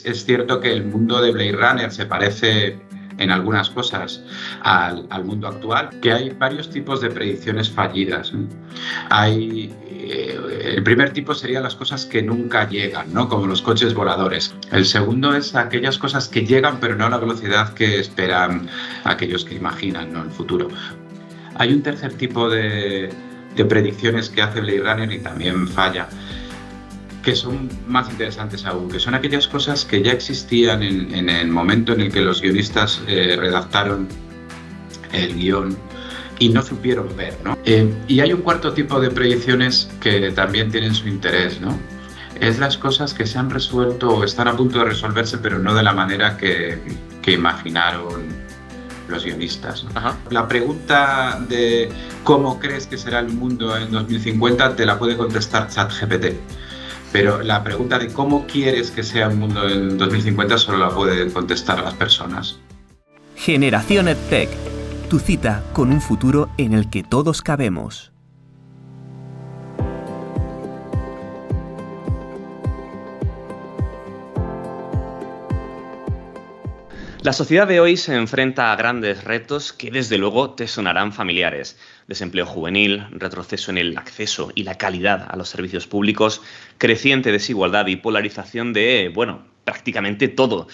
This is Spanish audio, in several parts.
es cierto que el mundo de Blade Runner se parece en algunas cosas al mundo actual, que hay varios tipos de predicciones fallidas, ¿no? El primer tipo sería las cosas que nunca llegan, ¿no? Como los coches voladores. El segundo es aquellas cosas que llegan pero no a la velocidad que esperan aquellos que imaginan, ¿no?, el futuro. Hay un tercer tipo de predicciones que hace Blade Runner y también falla, que son más interesantes aún, que son aquellas cosas que ya existían en el momento en el que los guionistas redactaron el guión y no supieron ver, ¿no? Y hay un cuarto tipo de predicciones que también tienen su interés, ¿no? Es las cosas que se han resuelto o están a punto de resolverse, pero no de la manera que imaginaron los guionistas, ¿no? Ajá. La pregunta de cómo crees que será el mundo en 2050 te la puede contestar ChatGPT. Pero la pregunta de cómo quieres que sea el mundo en 2050 solo la pueden contestar las personas. Generación EdTech, tu cita con un futuro en el que todos cabemos. La sociedad de hoy se enfrenta a grandes retos que desde luego te sonarán familiares. Desempleo juvenil, retroceso en el acceso y la calidad a los servicios públicos, creciente desigualdad y polarización de, prácticamente todo.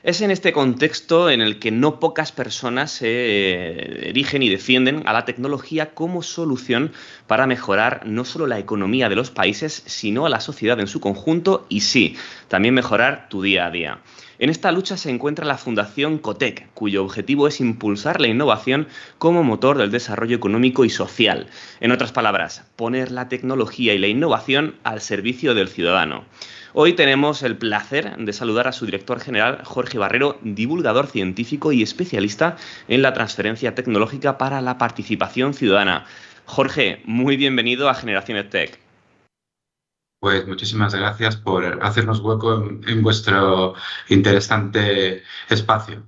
Es en este contexto en el que no pocas personas se erigen y defienden a la tecnología como solución para mejorar no solo la economía de los países, sino a la sociedad en su conjunto y sí, también mejorar tu día a día. En esta lucha se encuentra la Fundación COTEC, cuyo objetivo es impulsar la innovación como motor del desarrollo económico y social. En otras palabras, poner la tecnología y la innovación al servicio del ciudadano. Hoy tenemos el placer de saludar a su director general, Jorge Barrero, divulgador científico y especialista en la transferencia tecnológica para la participación ciudadana. Jorge, muy bienvenido a Generación EdTech. Pues muchísimas gracias por hacernos hueco en vuestro interesante espacio.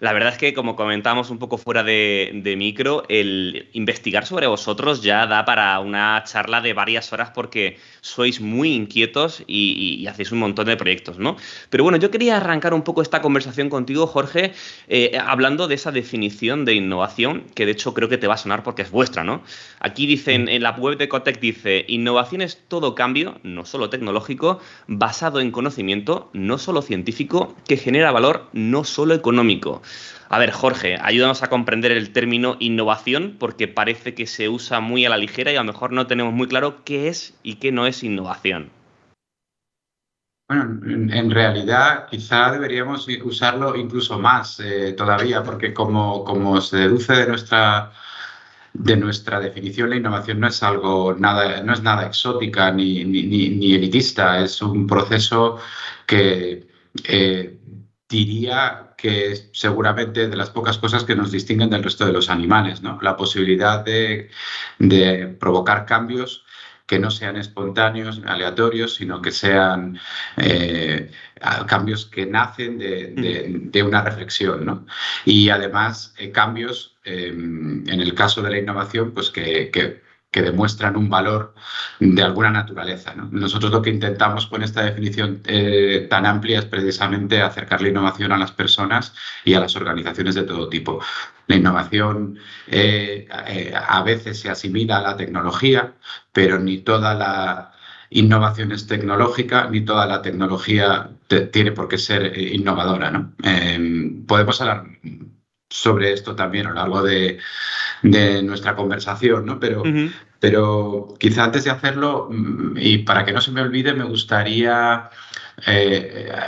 La verdad es que, como comentábamos un poco fuera de micro, el investigar sobre vosotros ya da para una charla de varias horas porque sois muy inquietos y hacéis un montón de proyectos, ¿no? Pero bueno, yo quería arrancar un poco esta conversación contigo, Jorge, hablando de esa definición de innovación, que de hecho creo que te va a sonar porque es vuestra, ¿no? Aquí dicen, en la web de Cotec dice, innovación es todo cambio, no solo tecnológico, basado en conocimiento, no solo científico, que genera valor, no solo económico. A ver, Jorge, ayúdanos a comprender el término innovación porque parece que se usa muy a la ligera y a lo mejor no tenemos muy claro qué es y qué no es innovación. Bueno, en realidad quizá deberíamos usarlo incluso más todavía, porque como se deduce de nuestra definición, la innovación no es no es nada exótica ni elitista, es un proceso que diría que es seguramente de las pocas cosas que nos distinguen del resto de los animales, ¿no? La posibilidad de provocar cambios que no sean espontáneos, aleatorios, sino que sean cambios que nacen de una reflexión, ¿no? Y además cambios, en el caso de la innovación, pues que demuestran un valor de alguna naturaleza, ¿no? Nosotros lo que intentamos con esta definición tan amplia es precisamente acercar la innovación a las personas y a las organizaciones de todo tipo. La innovación a veces se asimila a la tecnología, pero ni toda la innovación es tecnológica, ni toda la tecnología tiene por qué ser innovadora, ¿no? Podemos hablar sobre esto también a lo largo de nuestra conversación, ¿no? Pero quizá antes de hacerlo, y para que no se me olvide, me gustaría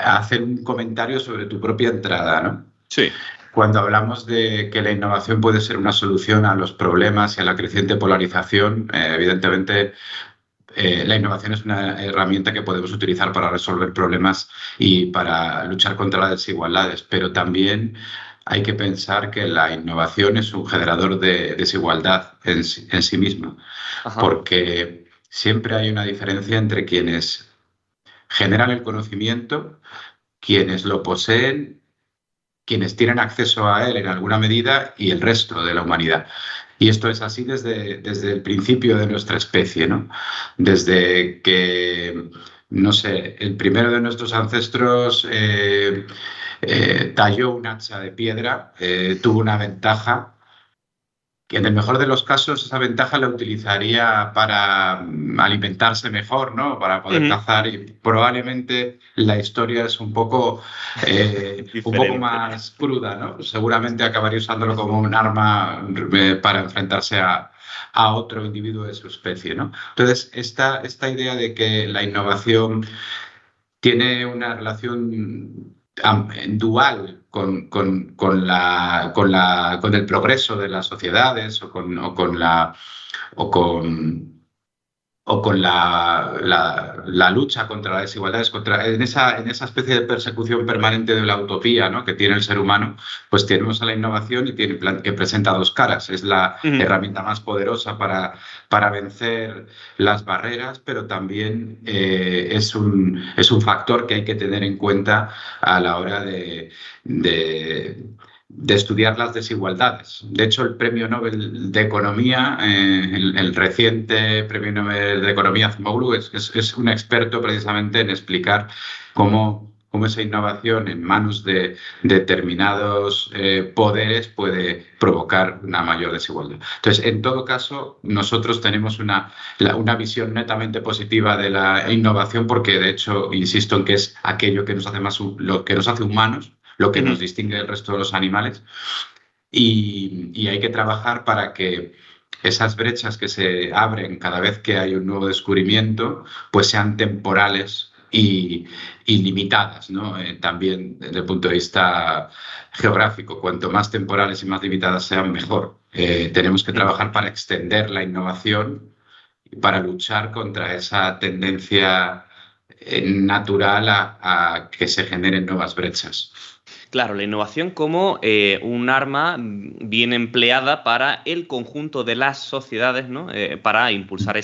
hacer un comentario sobre tu propia entrada, ¿no? Sí. Cuando hablamos de que la innovación puede ser una solución a los problemas y a la creciente polarización, evidentemente la innovación es una herramienta que podemos utilizar para resolver problemas y para luchar contra las desigualdades, pero también hay que pensar que la innovación es un generador de desigualdad en sí misma, porque siempre hay una diferencia entre quienes generan el conocimiento, quienes lo poseen, quienes tienen acceso a él en alguna medida y el resto de la humanidad. Y esto es así desde el principio de nuestra especie, ¿no? Desde que no sé, el primero de nuestros ancestros talló un hacha de piedra, tuvo una ventaja que en el mejor de los casos esa ventaja la utilizaría para alimentarse mejor, ¿no? Para poder Ujú. cazar y probablemente la historia es un poco Diferente. más cruda, ¿no? Seguramente acabaría usándolo como un arma para enfrentarse a otro individuo de su especie, ¿no? Entonces, esta idea de que la innovación tiene una relación dual con el progreso de las sociedades o con, o con la lucha contra las desigualdades, en esa especie de persecución permanente de la utopía, ¿no?, que tiene el ser humano, pues tenemos a la innovación que presenta dos caras. Es la Ujú. herramienta más poderosa para vencer las barreras, pero también es un factor que hay que tener en cuenta a la hora de estudiar las desigualdades. De hecho, el Premio Nobel de Economía, el reciente Premio Nobel de Economía, Acemoglu, es un experto precisamente en explicar cómo esa innovación en manos de determinados poderes puede provocar una mayor desigualdad. Entonces, en todo caso, nosotros tenemos una visión netamente positiva de la innovación porque, de hecho, insisto en que es aquello que nos hace lo que nos hace humanos, lo que nos Ujú. distingue del resto de los animales, y hay que trabajar para que esas brechas que se abren cada vez que hay un nuevo descubrimiento, pues sean temporales y limitadas, ¿no? También desde el punto de vista geográfico, cuanto más temporales y más limitadas sean, mejor. Tenemos que Ujú. trabajar para extender la innovación y para luchar contra esa tendencia natural a que se generen nuevas brechas. Claro, la innovación como un arma bien empleada para el conjunto de las sociedades, ¿no? Para impulsar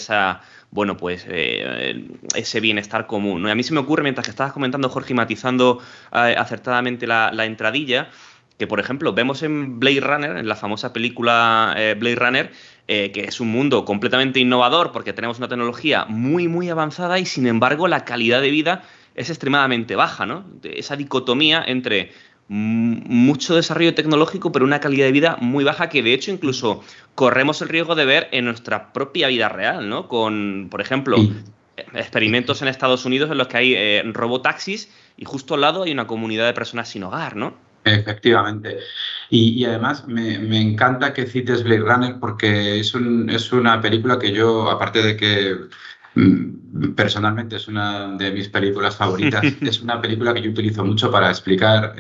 bueno, pues, ese bienestar común, ¿no? Y a mí se me ocurre, mientras que estabas comentando, Jorge, y matizando acertadamente la entradilla, que, por ejemplo, vemos en Blade Runner, en la famosa película Blade Runner, que es un mundo completamente innovador porque tenemos una tecnología muy, muy avanzada y, sin embargo, la calidad de vida es extremadamente baja, ¿no? Esa dicotomía entre mucho desarrollo tecnológico, pero una calidad de vida muy baja que, de hecho, incluso corremos el riesgo de ver en nuestra propia vida real, ¿no? Con, por ejemplo, Y, experimentos en Estados Unidos en los que hay robotaxis y justo al lado hay una comunidad de personas sin hogar, ¿no? Efectivamente. Y además me encanta que cites Blade Runner porque es una película que yo, aparte de que personalmente es una de mis películas favoritas, es una película que yo utilizo mucho para explicar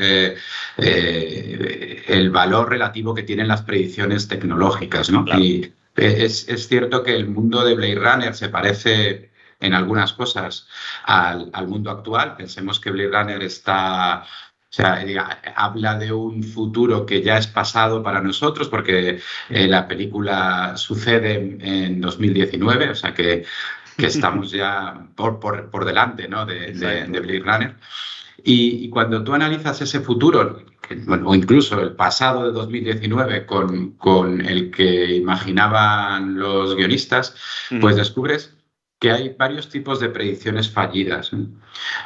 el valor relativo que tienen las predicciones tecnológicas, ¿no? Claro. Y es cierto que el mundo de Blade Runner se parece en algunas cosas al mundo actual. Pensemos que Blade Runner está... O sea, habla de un futuro que ya es pasado para nosotros, porque la película sucede en 2019, o sea que estamos ya por delante, ¿no?, de Exacto. Blade Runner. Y cuando tú analizas ese futuro, bueno, o incluso el pasado de 2019 con el que imaginaban los guionistas, pues Ujú. descubres que hay varios tipos de predicciones fallidas, ¿no?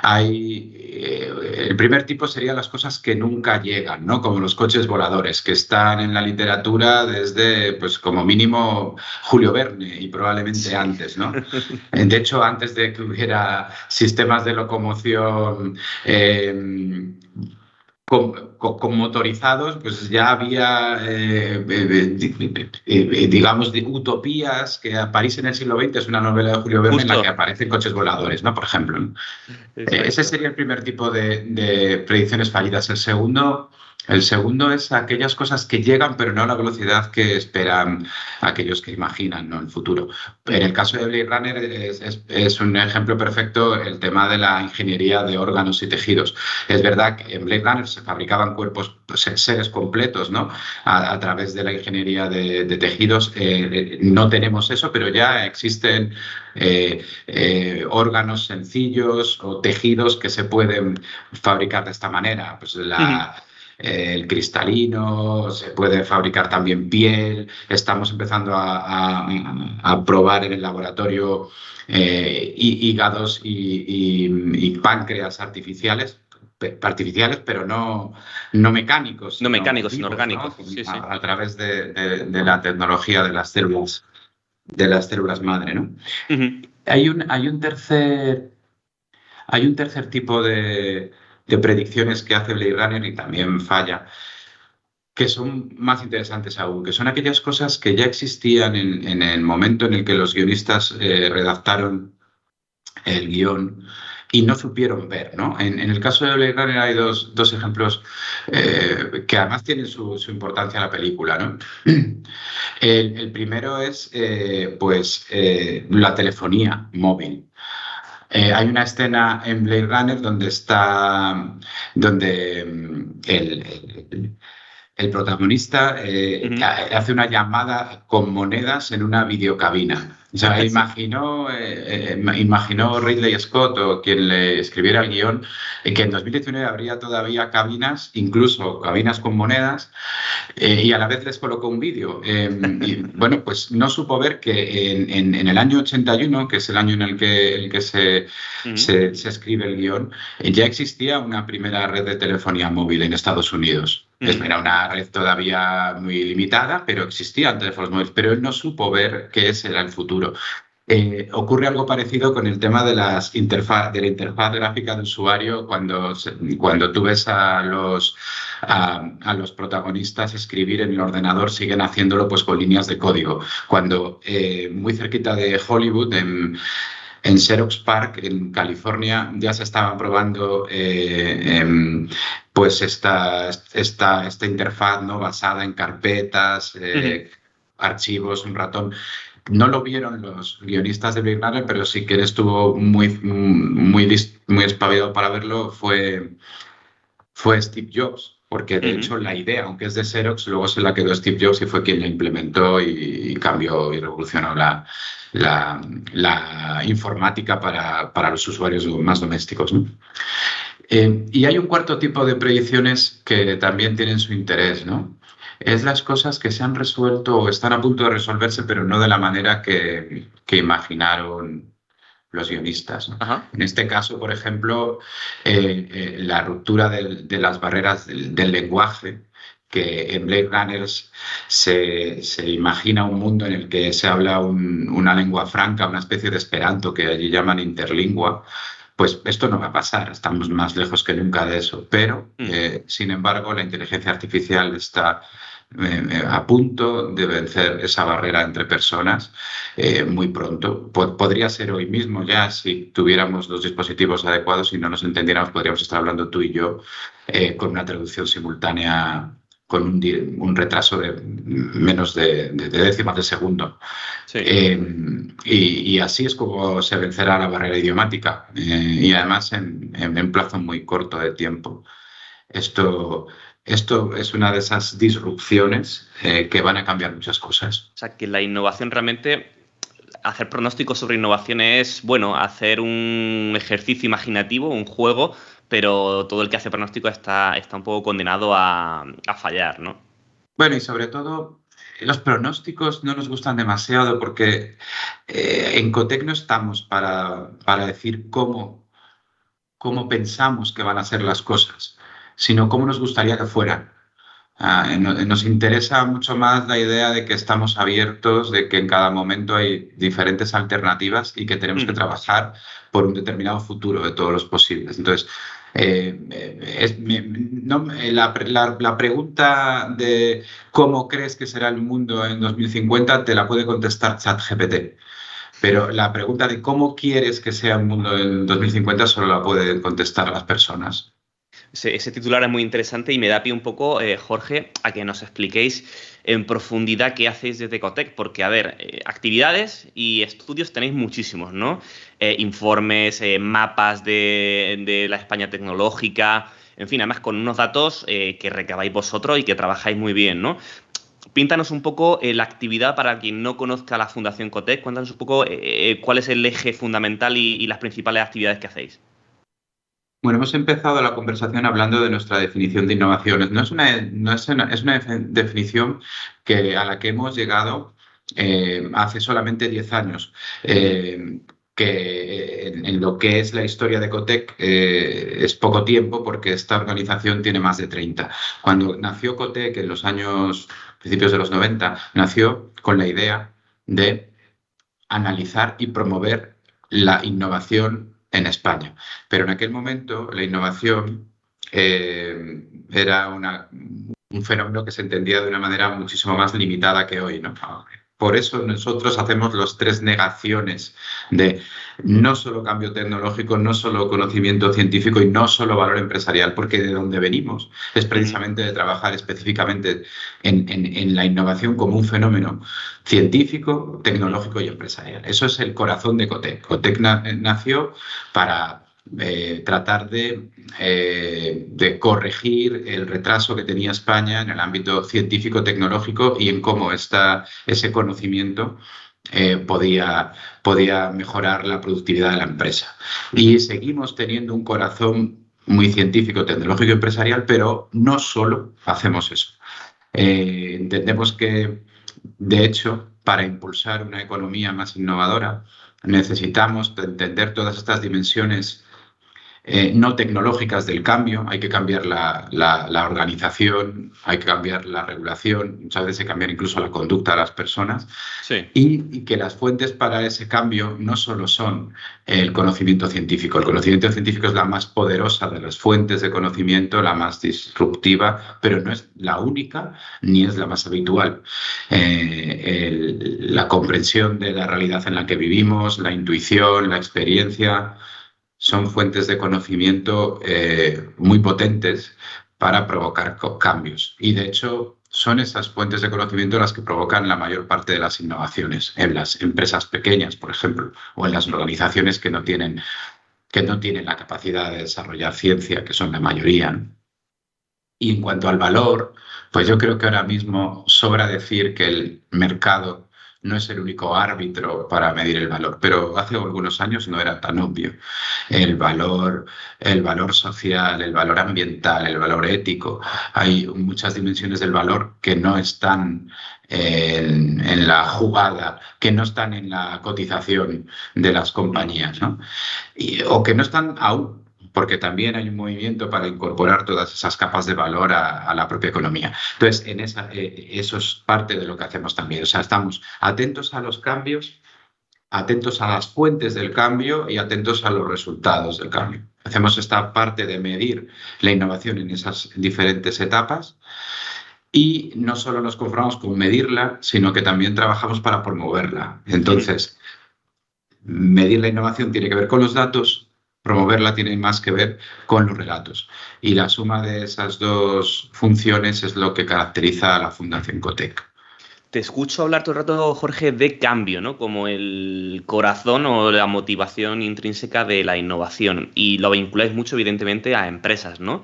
El primer tipo serían las cosas que nunca llegan, ¿no? Como los coches voladores, que están en la literatura desde, pues como mínimo, Julio Verne y probablemente Sí. antes, ¿no? De hecho, antes de que hubiera sistemas de locomoción con motorizados, pues ya había, digamos, utopías, que París en el siglo XX es una novela de Julio Verne en la que Justo. aparecen coches voladores, ¿no? Por ejemplo, ¿no? Ese Exacto. sería el primer tipo de predicciones fallidas. El segundo es aquellas cosas que llegan, pero no a la velocidad que esperan aquellos que imaginan, ¿no?, el futuro. En el Ujú. caso de Blade Runner es un ejemplo perfecto el tema de la ingeniería de órganos y tejidos. Es verdad que en Blade Runner se fabricaban cuerpos, pues, seres completos, ¿no?, a través de la ingeniería de tejidos. No tenemos eso, pero ya existen órganos sencillos o tejidos que se pueden fabricar de esta manera. Pues Ujú. el cristalino, se puede fabricar también piel. Estamos empezando a probar en el laboratorio hígados y páncreas artificiales, pero no mecánicos, No sino mecánicos, sino vivos, ¿no? orgánicos. Sí, sí. A través de la tecnología de las células madre, ¿no? Ujú. Hay un tercer tipo de predicciones que hace Blade Runner y también falla, que son más interesantes aún, que son aquellas cosas que ya existían en el momento en el que los guionistas redactaron el guión y no supieron ver, ¿no? En el caso de Blade Runner hay dos ejemplos que además tienen su importancia en la película, ¿no? El primero es pues la telefonía móvil. Hay una escena en Blade Runner donde el protagonista Ujú. hace una llamada con monedas en una videocabina. O sea, Sí. imaginó Ridley Scott o quien le escribiera el guión que en 2019 habría todavía cabinas, incluso cabinas con monedas, y a la vez les colocó un vídeo. Y, bueno, pues no supo ver que en el año 81, que es el año en el que Ujú. se escribe el guión, ya existía una primera red de telefonía móvil en Estados Unidos. Ujú. Era una red todavía muy limitada, pero existían teléfonos móviles, pero él no supo ver que ese era el futuro. Ocurre algo parecido con el tema de de la interfaz gráfica de usuario cuando tú ves a los protagonistas escribir en el ordenador, siguen haciéndolo pues con líneas de código. Cuando muy cerquita de Hollywood, en Xerox Park, en California, ya se estaban probando pues esta interfaz, ¿no? Basada en carpetas, Ujú. archivos, un ratón. No lo vieron los guionistas de Blade Runner, pero sí que estuvo muy espabilado para verlo fue Steve Jobs, porque de Ujú. hecho la idea, aunque es de Xerox, luego se la quedó Steve Jobs y fue quien la implementó y cambió y revolucionó la informática para los usuarios más domésticos, ¿no? Y hay un cuarto tipo de predicciones que también tienen su interés, ¿no? Es las cosas que se han resuelto o están a punto de resolverse, pero no de la manera que imaginaron los guionistas, ¿no? Ajá. En este caso, por ejemplo, la ruptura de las barreras del lenguaje, que en Blade Runners se imagina un mundo en el que se habla una lengua franca, una especie de esperanto que allí llaman interlingua. Pues esto no va a pasar, estamos más lejos que nunca de eso, pero Ujú. sin embargo la inteligencia artificial está a punto de vencer esa barrera entre personas muy pronto. Podría ser hoy mismo ya, si tuviéramos los dispositivos adecuados y no nos entendiéramos, podríamos estar hablando tú y yo con una traducción simultánea con un retraso de menos de décimas de segundo. Sí. Y así es como se vencerá la barrera idiomática y además en plazo muy corto de tiempo. Esto, esto es una de esas disrupciones que van a cambiar muchas cosas. O sea, que la innovación realmente, hacer pronósticos sobre innovación es, bueno, hacer un ejercicio imaginativo, un juego, pero todo el que hace pronóstico está un poco condenado a fallar, ¿no? Bueno, y sobre todo, los pronósticos no nos gustan demasiado porque en Cotec no estamos para decir cómo pensamos que van a ser las cosas, sino cómo nos gustaría que fueran. Nos interesa mucho más la idea de que estamos abiertos, de que en cada momento hay diferentes alternativas y que tenemos que Ujú. trabajar por un determinado futuro de todos los posibles. Entonces, la pregunta de cómo crees que será el mundo en 2050 te la puede contestar ChatGPT. Pero la pregunta de cómo quieres que sea el mundo en 2050 solo la pueden contestar las personas. Ese titular es muy interesante y me da pie un poco, Jorge, a que nos expliquéis en profundidad qué hacéis desde Ecotec, porque, a ver, actividades y estudios tenéis muchísimos, ¿no? Informes, mapas de la España tecnológica, en fin, además con unos datos que recabáis vosotros y que trabajáis muy bien, ¿no? Píntanos un poco la actividad para quien no conozca la Fundación Ecotec, cuéntanos un poco cuál es el eje fundamental y las principales actividades que hacéis. Bueno, hemos empezado la conversación hablando de nuestra definición de innovaciones. Es una definición a la que hemos llegado hace solamente 10 años. Que en lo que es la historia de Cotec es poco tiempo porque esta organización tiene más de 30. Cuando nació Cotec en los principios de los 90, nació con la idea de analizar y promover la innovación en España. Pero en aquel momento la innovación era un fenómeno que se entendía de una manera muchísimo más limitada que hoy, ¿no? Por eso nosotros hacemos las 3 negaciones de no solo cambio tecnológico, no solo conocimiento científico y no solo valor empresarial, porque de donde venimos es precisamente de trabajar específicamente en la innovación como un fenómeno científico, tecnológico y empresarial. Eso es el corazón de Cotec. Cotec nació para tratar de corregir el retraso que tenía España en el ámbito científico-tecnológico y en cómo ese conocimiento podía mejorar la productividad de la empresa. Y seguimos teniendo un corazón muy científico, tecnológico y empresarial, pero no solo hacemos eso. Entendemos que, de hecho, para impulsar una economía más innovadora, necesitamos entender todas estas dimensiones no tecnológicas del cambio. Hay que cambiar la organización, hay que cambiar la regulación, muchas veces hay que cambiar incluso la conducta de las personas. Sí. Y que las fuentes para ese cambio no solo son el conocimiento científico. El conocimiento científico es la más poderosa de las fuentes de conocimiento, la más disruptiva, pero no es la única ni es la más habitual. La comprensión de la realidad en la que vivimos, la intuición, la experiencia, son fuentes de conocimiento muy potentes para provocar cambios. Y de hecho son esas fuentes de conocimiento las que provocan la mayor parte de las innovaciones en las empresas pequeñas, por ejemplo, o en las organizaciones que no tienen la capacidad de desarrollar ciencia, que son la mayoría. Y en cuanto al valor, pues yo creo que ahora mismo sobra decir que el mercado no es el único árbitro para medir el valor, pero hace algunos años no era tan obvio. El valor social, el valor ambiental, el valor ético. Hay muchas dimensiones del valor que no están en la jugada, que no están en la cotización de las compañías, ¿no? O que no están aún, porque también hay un movimiento para incorporar todas esas capas de valor a la propia economía. Entonces, eso es parte de lo que hacemos también. O sea, estamos atentos a los cambios, atentos a las fuentes del cambio y atentos a los resultados del cambio. Hacemos esta parte de medir la innovación en esas diferentes etapas y no solo nos conformamos con medirla, sino que también trabajamos para promoverla. Entonces, medir la innovación tiene que ver con los datos, promoverla tiene más que ver con los relatos. Y la suma de esas 2 funciones es lo que caracteriza a la Fundación Cotec. Te escucho hablar todo el rato, Jorge, de cambio, ¿no? Como el corazón o la motivación intrínseca de la innovación. Y lo vinculáis mucho, evidentemente, a empresas, ¿no?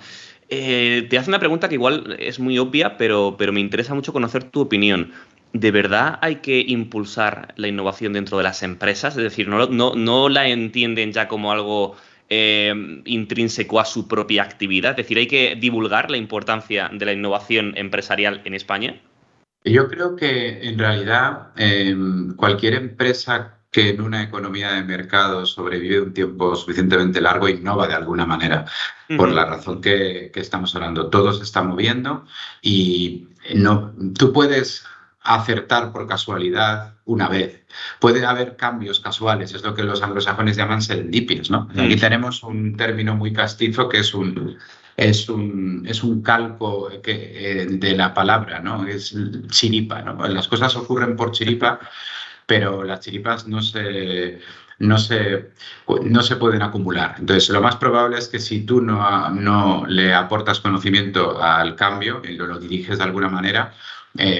Te hace una pregunta que igual es muy obvia, pero me interesa mucho conocer tu opinión. ¿De verdad hay que impulsar la innovación dentro de las empresas? Es decir, no la entienden ya como algo intrínseco a su propia actividad. Es decir, ¿hay que divulgar la importancia de la innovación empresarial en España? Yo creo que en realidad cualquier empresa que en una economía de mercado sobrevive un tiempo suficientemente largo innova de alguna manera, por la razón que estamos hablando. Todo se está moviendo y tú puedes acertar por casualidad una vez. Puede haber cambios casuales, es lo que los anglosajones llaman serendipias, ¿no? Aquí tenemos un término muy castizo que es un calco de la palabra, ¿no? Es chiripa, ¿no? Las cosas ocurren por chiripa, pero las chiripas no se pueden acumular. Entonces, lo más probable es que si tú no le aportas conocimiento al cambio y lo diriges de alguna manera,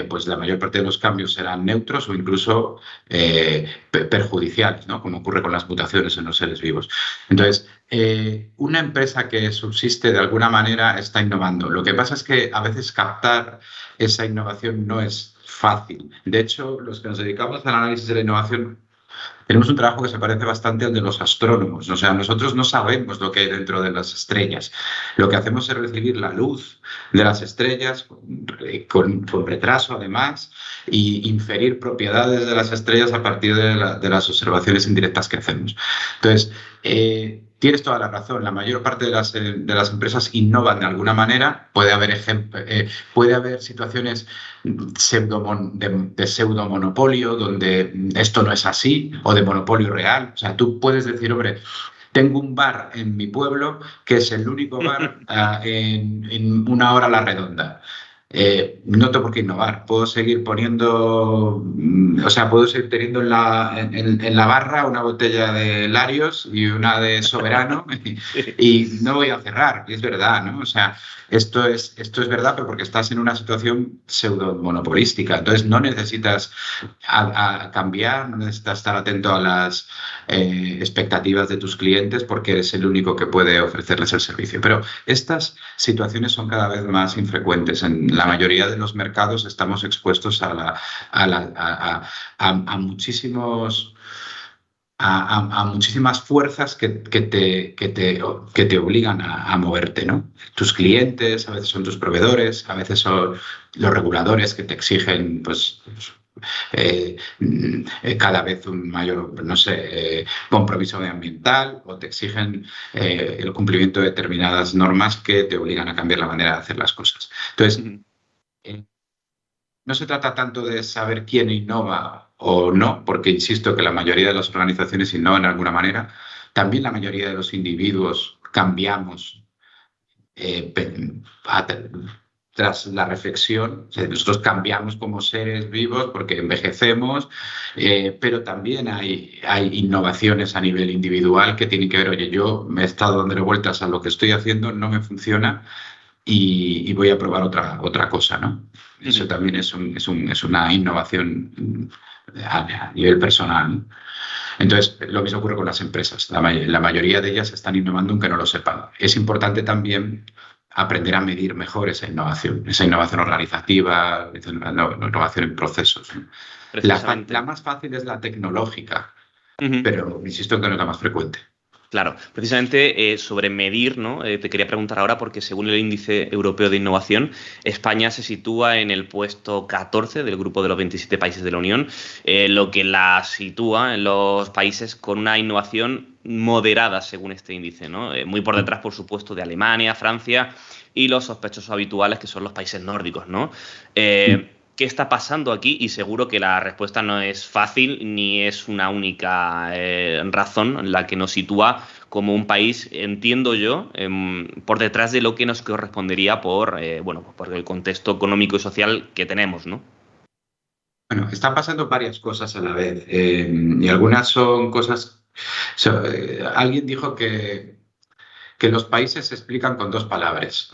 pues la mayor parte de los cambios serán neutros o incluso perjudiciales, ¿no? Como ocurre con las mutaciones en los seres vivos. Entonces, una empresa que subsiste de alguna manera está innovando. Lo que pasa es que a veces captar esa innovación no es fácil. De hecho, los que nos dedicamos al análisis de la innovación tenemos un trabajo que se parece bastante al de los astrónomos. O sea, nosotros no sabemos lo que hay dentro de las estrellas. Lo que hacemos es recibir la luz de las estrellas con retraso, además, y inferir propiedades de las estrellas a partir de las observaciones indirectas que hacemos. Entonces, tienes toda la razón. La mayor parte de las empresas innovan de alguna manera. Puede haber situaciones de pseudomonopolio donde esto no es así, o de monopolio real. O sea, tú puedes decir, hombre, tengo un bar en mi pueblo que es el único bar en 1 hora a la redonda. No tengo por qué innovar. Puedo seguir poniendo, o sea, puedo seguir teniendo en la barra una botella de Larios y una de Soberano y no voy a cerrar. Y es verdad, ¿no? O sea, esto es verdad, pero porque estás en una situación pseudo monopolística. Entonces no necesitas a cambiar, no necesitas estar atento a las expectativas de tus clientes porque eres el único que puede ofrecerles el servicio. Pero estas situaciones son cada vez más infrecuentes. En la mayoría de los mercados estamos expuestos a muchísimas fuerzas que te obligan a moverte, ¿no? Tus clientes, a veces son tus proveedores, a veces son los reguladores que te exigen, pues, cada vez un mayor, no sé, compromiso medioambiental, o te exigen el cumplimiento de determinadas normas que te obligan a cambiar la manera de hacer las cosas. Entonces, no se trata tanto de saber quién innova o no, porque insisto que la mayoría de las organizaciones innovan de alguna manera. También la mayoría de los individuos cambiamos tras la reflexión. O sea, nosotros cambiamos como seres vivos porque envejecemos, pero también hay innovaciones a nivel individual que tienen que ver, oye, yo me he estado dando vueltas a lo que estoy haciendo, no me funciona y voy a probar otra cosa, ¿no? Eso también es una innovación a nivel personal, ¿no? Entonces, lo mismo ocurre con las empresas. La mayoría de ellas están innovando aunque no lo sepan. Es importante también aprender a medir mejor esa innovación organizativa, esa innovación en procesos, ¿no? La más fácil es la tecnológica, pero insisto en que no es la más frecuente. Claro, precisamente sobre medir, ¿no? Te quería preguntar ahora porque según el Índice Europeo de Innovación, España se sitúa en el puesto 14 del grupo de los 27 países de la Unión, lo que la sitúa en los países con una innovación moderada según este índice, ¿no? Muy por detrás, por supuesto, de Alemania, Francia y los sospechosos habituales que son los países nórdicos, ¿no? ¿Qué está pasando aquí? Y seguro que la respuesta no es fácil ni es una única razón en la que nos sitúa como un país, entiendo yo, por detrás de lo que nos correspondería por el contexto económico y social que tenemos, ¿no? Bueno, están pasando varias cosas a la vez y algunas son cosas... alguien dijo que los países se explican con dos palabras,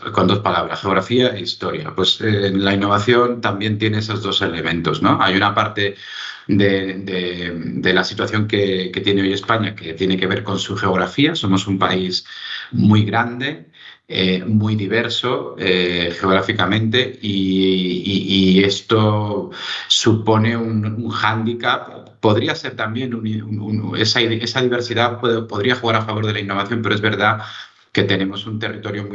geografía e historia. Pues la innovación también tiene esos dos elementos, ¿no? Hay una parte de la situación que tiene hoy España que tiene que ver con su geografía. Somos un país muy grande, muy diverso geográficamente y esto supone un hándicap. Podría ser también esa diversidad podría jugar a favor de la innovación, pero es verdad que tenemos un territorio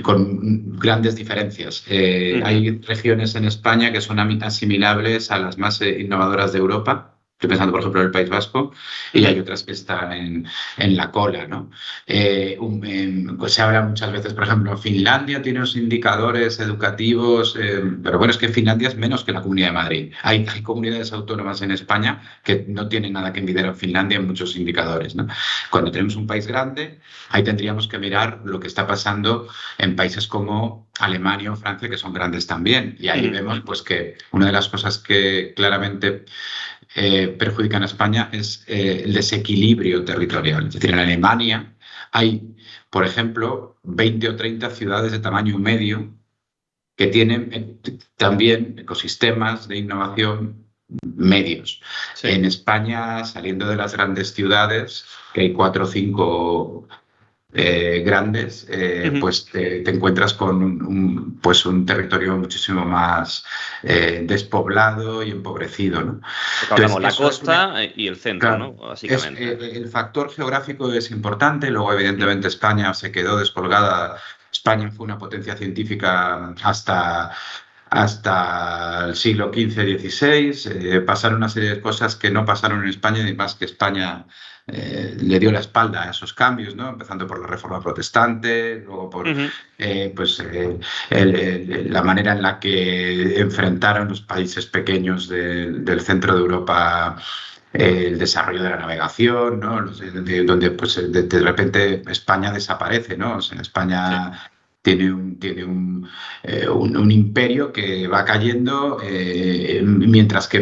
con grandes diferencias. Hay regiones en España que son asimilables a las más innovadoras de Europa. Estoy pensando, por ejemplo, en el País Vasco, y hay otras que están en la cola, ¿no? Pues se habla muchas veces, por ejemplo, Finlandia tiene unos indicadores educativos, pero bueno, es que Finlandia es menos que la Comunidad de Madrid. Hay comunidades autónomas en España que no tienen nada que envidiar a Finlandia en muchos indicadores, ¿no? Cuando tenemos un país grande, ahí tendríamos que mirar lo que está pasando en países como Alemania o Francia, que son grandes también. Y ahí vemos pues, que una de las cosas que claramente perjudican a España es el desequilibrio territorial. Es decir, en Alemania hay, por ejemplo, 20 o 30 ciudades de tamaño medio que tienen también ecosistemas de innovación medios. En España, saliendo de las grandes ciudades, que hay 4 o 5 grandes, pues te encuentras con pues un territorio muchísimo más despoblado y empobrecido, ¿no? Porque hablamos la costa y el centro, ¿no? Claro, Básicamente. el factor geográfico es importante, luego evidentemente España se quedó descolgada. España fue una potencia científica hasta el siglo XV-XVI. Pasaron una serie de cosas que no pasaron en España, y más que España le dio la espalda a esos cambios, ¿no? Empezando por la Reforma Protestante, luego por pues, la manera en la que enfrentaron los países pequeños del centro de Europa el desarrollo de la navegación, ¿no? Donde pues, de repente España desaparece, ¿no? O sea, España tiene un imperio que va cayendo, mientras que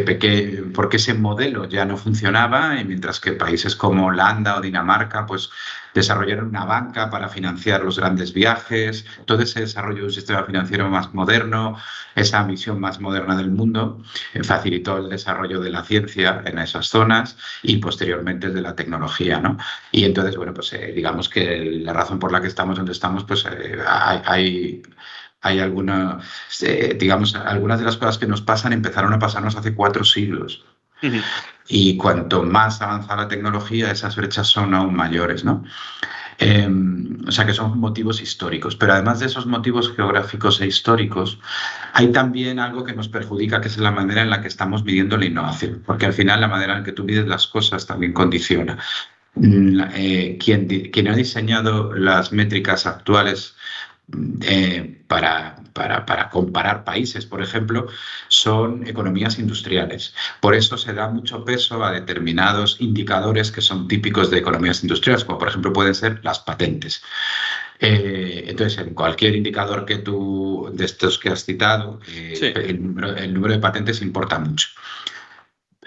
porque ese modelo ya no funcionaba, y mientras que países como Holanda o Dinamarca pues, desarrollaron una banca para financiar los grandes viajes, todo ese desarrollo de un sistema financiero más moderno, esa visión más moderna del mundo, facilitó el desarrollo de la ciencia en esas zonas y posteriormente el de la tecnología, ¿no? Y entonces, bueno, pues digamos que la razón por la que estamos donde estamos, pues hay digamos, algunas de las cosas que nos pasan empezaron a pasarnos hace 4 siglos. Y cuanto más avanza la tecnología, esas brechas son aún mayores, ¿no? O sea que son motivos históricos, pero además de esos motivos geográficos e históricos, hay también algo que nos perjudica, que es la manera en la que estamos midiendo la innovación, porque al final la manera en que tú mides las cosas también condiciona. Quien ha diseñado las métricas actuales para comparar países, por ejemplo, son economías industriales. Por eso se da mucho peso a determinados indicadores que son típicos de economías industriales, como por ejemplo pueden ser las patentes. Entonces, en cualquier indicador de estos que has citado, Sí. el número de patentes importa mucho.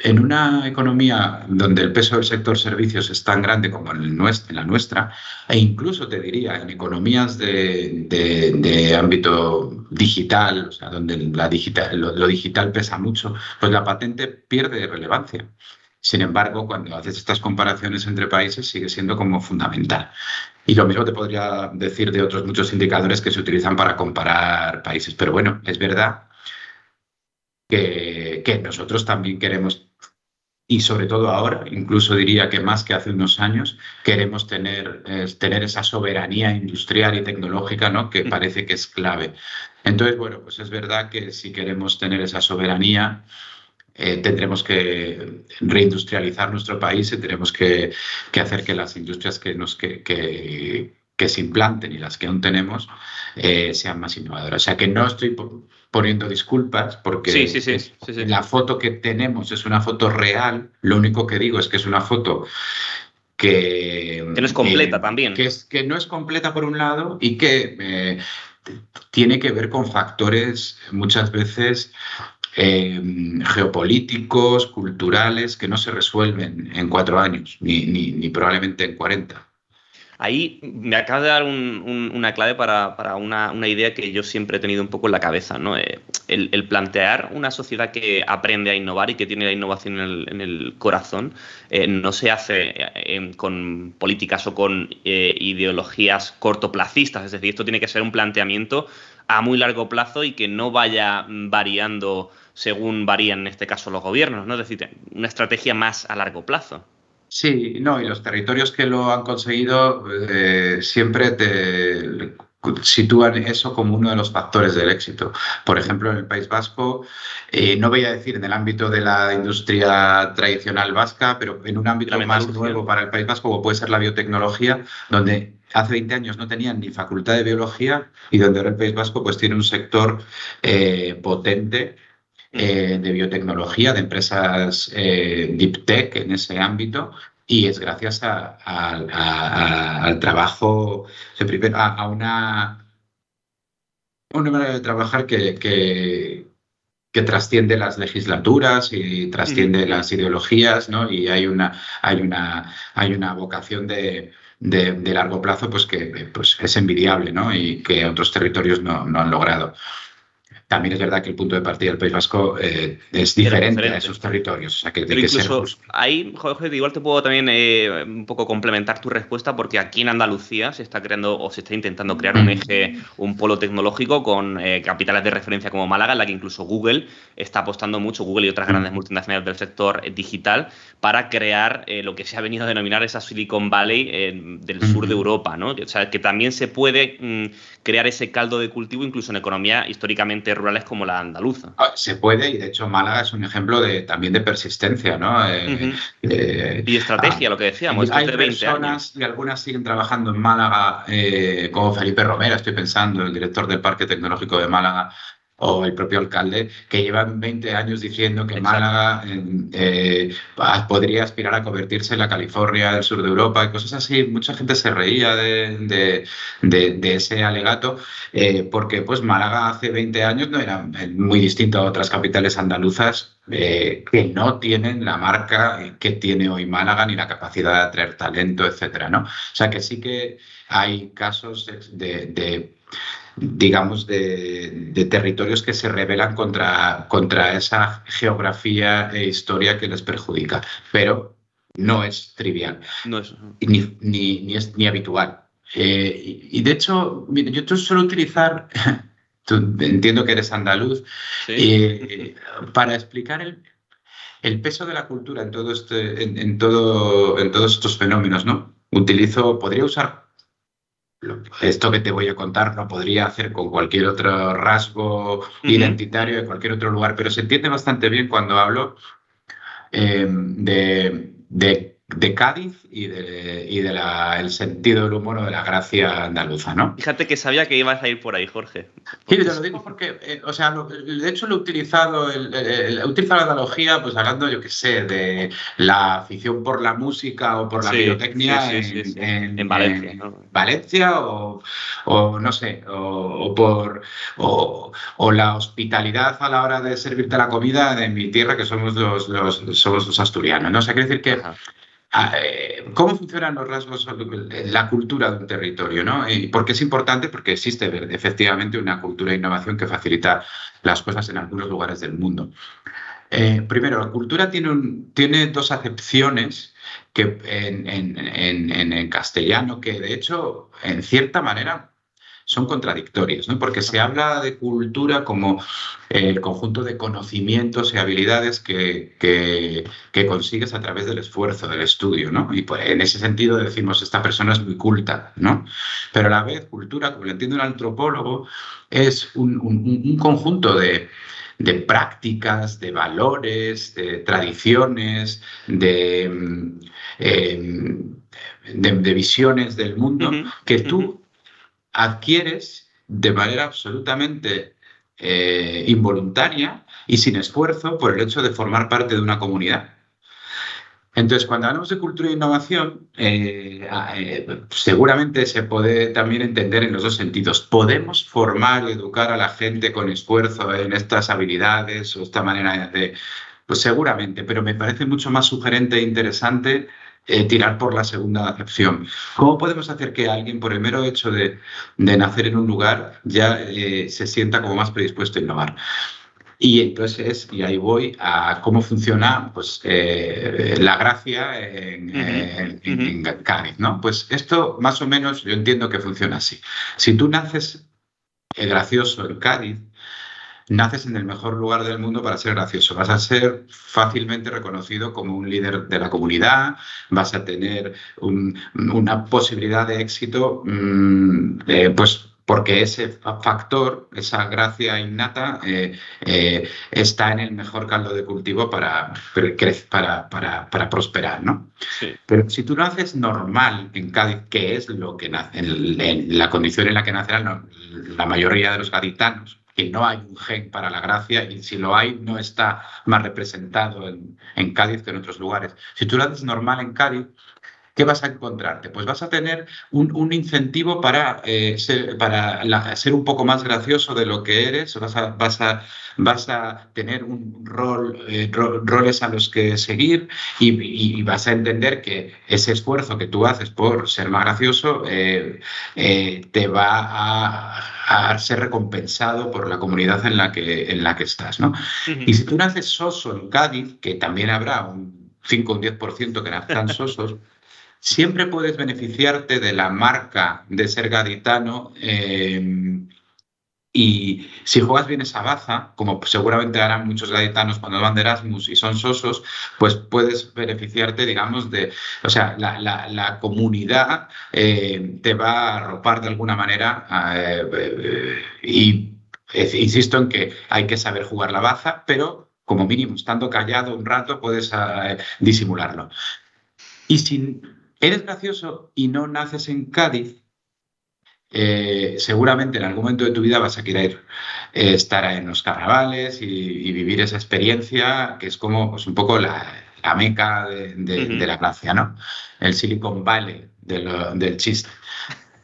En una economía donde el peso del sector servicios es tan grande como en la nuestra, e incluso te diría en economías de ámbito digital, o sea, donde lo digital pesa mucho, pues la patente pierde relevancia. Sin embargo, cuando haces estas comparaciones entre países, sigue siendo como fundamental. Y lo mismo te podría decir de otros muchos indicadores que se utilizan para comparar países. Pero bueno, es verdad que nosotros también queremos, y sobre todo ahora, incluso diría que más que hace unos años, queremos tener esa soberanía industrial y tecnológica, ¿no? Que parece que es clave. Entonces, bueno, pues es verdad que si queremos tener esa soberanía, tendremos que reindustrializar nuestro país y tendremos que hacer que las industrias que se implanten y las que aún tenemos sean más innovadoras. O sea que no estoy poniendo disculpas porque Sí. la foto que tenemos es una foto real. Lo único que digo es que es una foto que no es completa también. Que no es completa por un lado y que tiene que ver con factores muchas veces geopolíticos, culturales, que no se resuelven en 4 años, ni probablemente en 40. Ahí me acabas de dar una clave para una idea que yo siempre he tenido un poco en la cabeza, ¿no? El plantear una sociedad que aprende a innovar y que tiene la innovación en el corazón no se hace con políticas o con ideologías cortoplacistas. Es decir, esto tiene que ser un planteamiento a muy largo plazo y que no vaya variando según varían, en este caso, los gobiernos, ¿no? Es decir, una estrategia más a largo plazo. Sí, no, y los territorios que lo han conseguido siempre te sitúan eso como uno de los factores del éxito. Por ejemplo, en el País Vasco, no voy a decir en el ámbito de la industria tradicional vasca, pero en un ámbito más nuevo para el País Vasco, como puede ser la biotecnología, donde hace 20 años no tenían ni facultad de biología y donde ahora el País Vasco pues, tiene un sector potente de biotecnología, de empresas deep tech en ese ámbito, y es gracias al trabajo, a una manera de trabajar que trasciende las legislaturas y trasciende las ideologías, ¿no? Y hay una vocación de largo plazo pues que pues es envidiable, ¿no? Y que otros territorios no han logrado. también es verdad que el punto de partida del País Vasco es diferente a esos territorios. O sea, que, pero incluso ahí, Jorge, igual te puedo también un poco complementar tu respuesta, porque aquí en Andalucía se está creando o se está intentando crear un eje, un polo tecnológico con capitales de referencia como Málaga, en la que incluso Google está apostando mucho, Google y otras grandes multinacionales del sector digital, para crear lo que se ha venido a denominar esa Silicon Valley del sur de Europa, ¿no? O sea, que también se puede crear ese caldo de cultivo incluso en economías históricamente rurales como la andaluza. Se puede, y de hecho Málaga es un ejemplo también de persistencia, ¿no? Y estrategia, lo que decíamos, hay de 20 personas, años. y algunas siguen trabajando en Málaga, como Felipe Romera, estoy pensando, el director del Parque Tecnológico de Málaga, o el propio alcalde, que llevan 20 años diciendo que Exacto. Málaga podría aspirar a convertirse en la California del sur de Europa y cosas así. Mucha gente se reía de ese alegato, porque pues Málaga hace 20 años no era muy distinto a otras capitales andaluzas que no tienen la marca que tiene hoy Málaga ni la capacidad de atraer talento, etcétera, ¿no? O sea que sí que hay casos digamos, de territorios que se rebelan contra esa geografía e historia que les perjudica. Pero no es trivial, No es... ni habitual. Y de hecho, mire, yo suelo utilizar, entiendo que eres andaluz, ¿Sí? para explicar el peso de la cultura en todo en todos estos fenómenos, ¿no? Podría usar esto que te voy a contar, lo podría hacer con cualquier otro rasgo identitario de cualquier otro lugar, pero se entiende bastante bien cuando hablo de Cádiz y el sentido del humor o de la gracia andaluza, ¿no? Fíjate que sabía que ibas a ir por ahí, Jorge. Sí, te lo digo porque, o sea, de hecho lo he utilizado, he utilizado la analogía, pues hablando, yo qué sé, de la afición por la música o por la pirotecnia en Valencia, ¿no? Valencia o no sé, o la hospitalidad a la hora de servirte la comida de mi tierra, que somos los asturianos, ¿no? O sea, quiere decir que ¿cómo funcionan los rasgos, la cultura de un territorio? ¿No? Porque es importante, porque existe efectivamente una cultura de innovación que facilita las cosas en algunos lugares del mundo. Primero, la cultura tiene dos acepciones que en castellano, que de hecho, en cierta manera, son contradictorias, ¿no? Porque se habla de cultura como el conjunto de conocimientos y habilidades que consigues a través del esfuerzo, del estudio, ¿no? Y pues, en ese sentido decimos, esta persona es muy culta, ¿no? Pero a la vez, cultura, como lo entiende un antropólogo, es un conjunto de prácticas, de valores, de tradiciones, de visiones del mundo que tú adquieres de manera absolutamente involuntaria y sin esfuerzo por el hecho de formar parte de una comunidad. Entonces, cuando hablamos de cultura e innovación, seguramente se puede también entender en los dos sentidos. ¿Podemos formar y educar a la gente con esfuerzo en estas habilidades o esta manera de...? Pues seguramente, pero me parece mucho más sugerente e interesante tirar por la segunda acepción. ¿Cómo podemos hacer que alguien, por el mero hecho de nacer en un lugar, ya se sienta como más predispuesto a innovar? Y entonces, y ahí voy a cómo funciona pues, la gracia en Cádiz, ¿no? Pues esto más o menos yo entiendo que funciona así. Si tú naces gracioso en Cádiz, naces en el mejor lugar del mundo para ser gracioso. Vas a ser fácilmente reconocido como un líder de la comunidad, vas a tener una posibilidad de éxito, pues porque ese factor, esa gracia innata, está en el mejor caldo de cultivo para prosperar, ¿no? Sí. Pero si tú naces normal en Cádiz, que es lo que nace, en la condición en la que nacerán la mayoría de los gaditanos, que no hay un gen para la gracia y si lo hay no está más representado en Cádiz que en otros lugares. Si tú lo haces normal en Cádiz, ¿qué vas a encontrarte? Pues vas a tener un incentivo para, ser un poco más gracioso de lo que eres, vas a tener un roles a los que seguir y vas a entender que ese esfuerzo que tú haces por ser más gracioso te va a ser recompensado por la comunidad en la que estás, ¿no? Y si tú naces soso en Cádiz, que también habrá un 5 o un 10% que nazcan sosos, siempre puedes beneficiarte de la marca de ser gaditano y si juegas bien esa baza, como seguramente harán muchos gaditanos cuando van de Erasmus y son sosos, pues puedes beneficiarte, digamos, o sea, la comunidad te va a arropar de alguna manera y insisto en que hay que saber jugar la baza, pero como mínimo, estando callado un rato, puedes disimularlo. Y si eres gracioso y no naces en Cádiz, seguramente en algún momento de tu vida vas a querer estar en los carnavales y vivir esa experiencia que es como pues, un poco la meca de la gracia, ¿no? El Silicon Valley del chiste.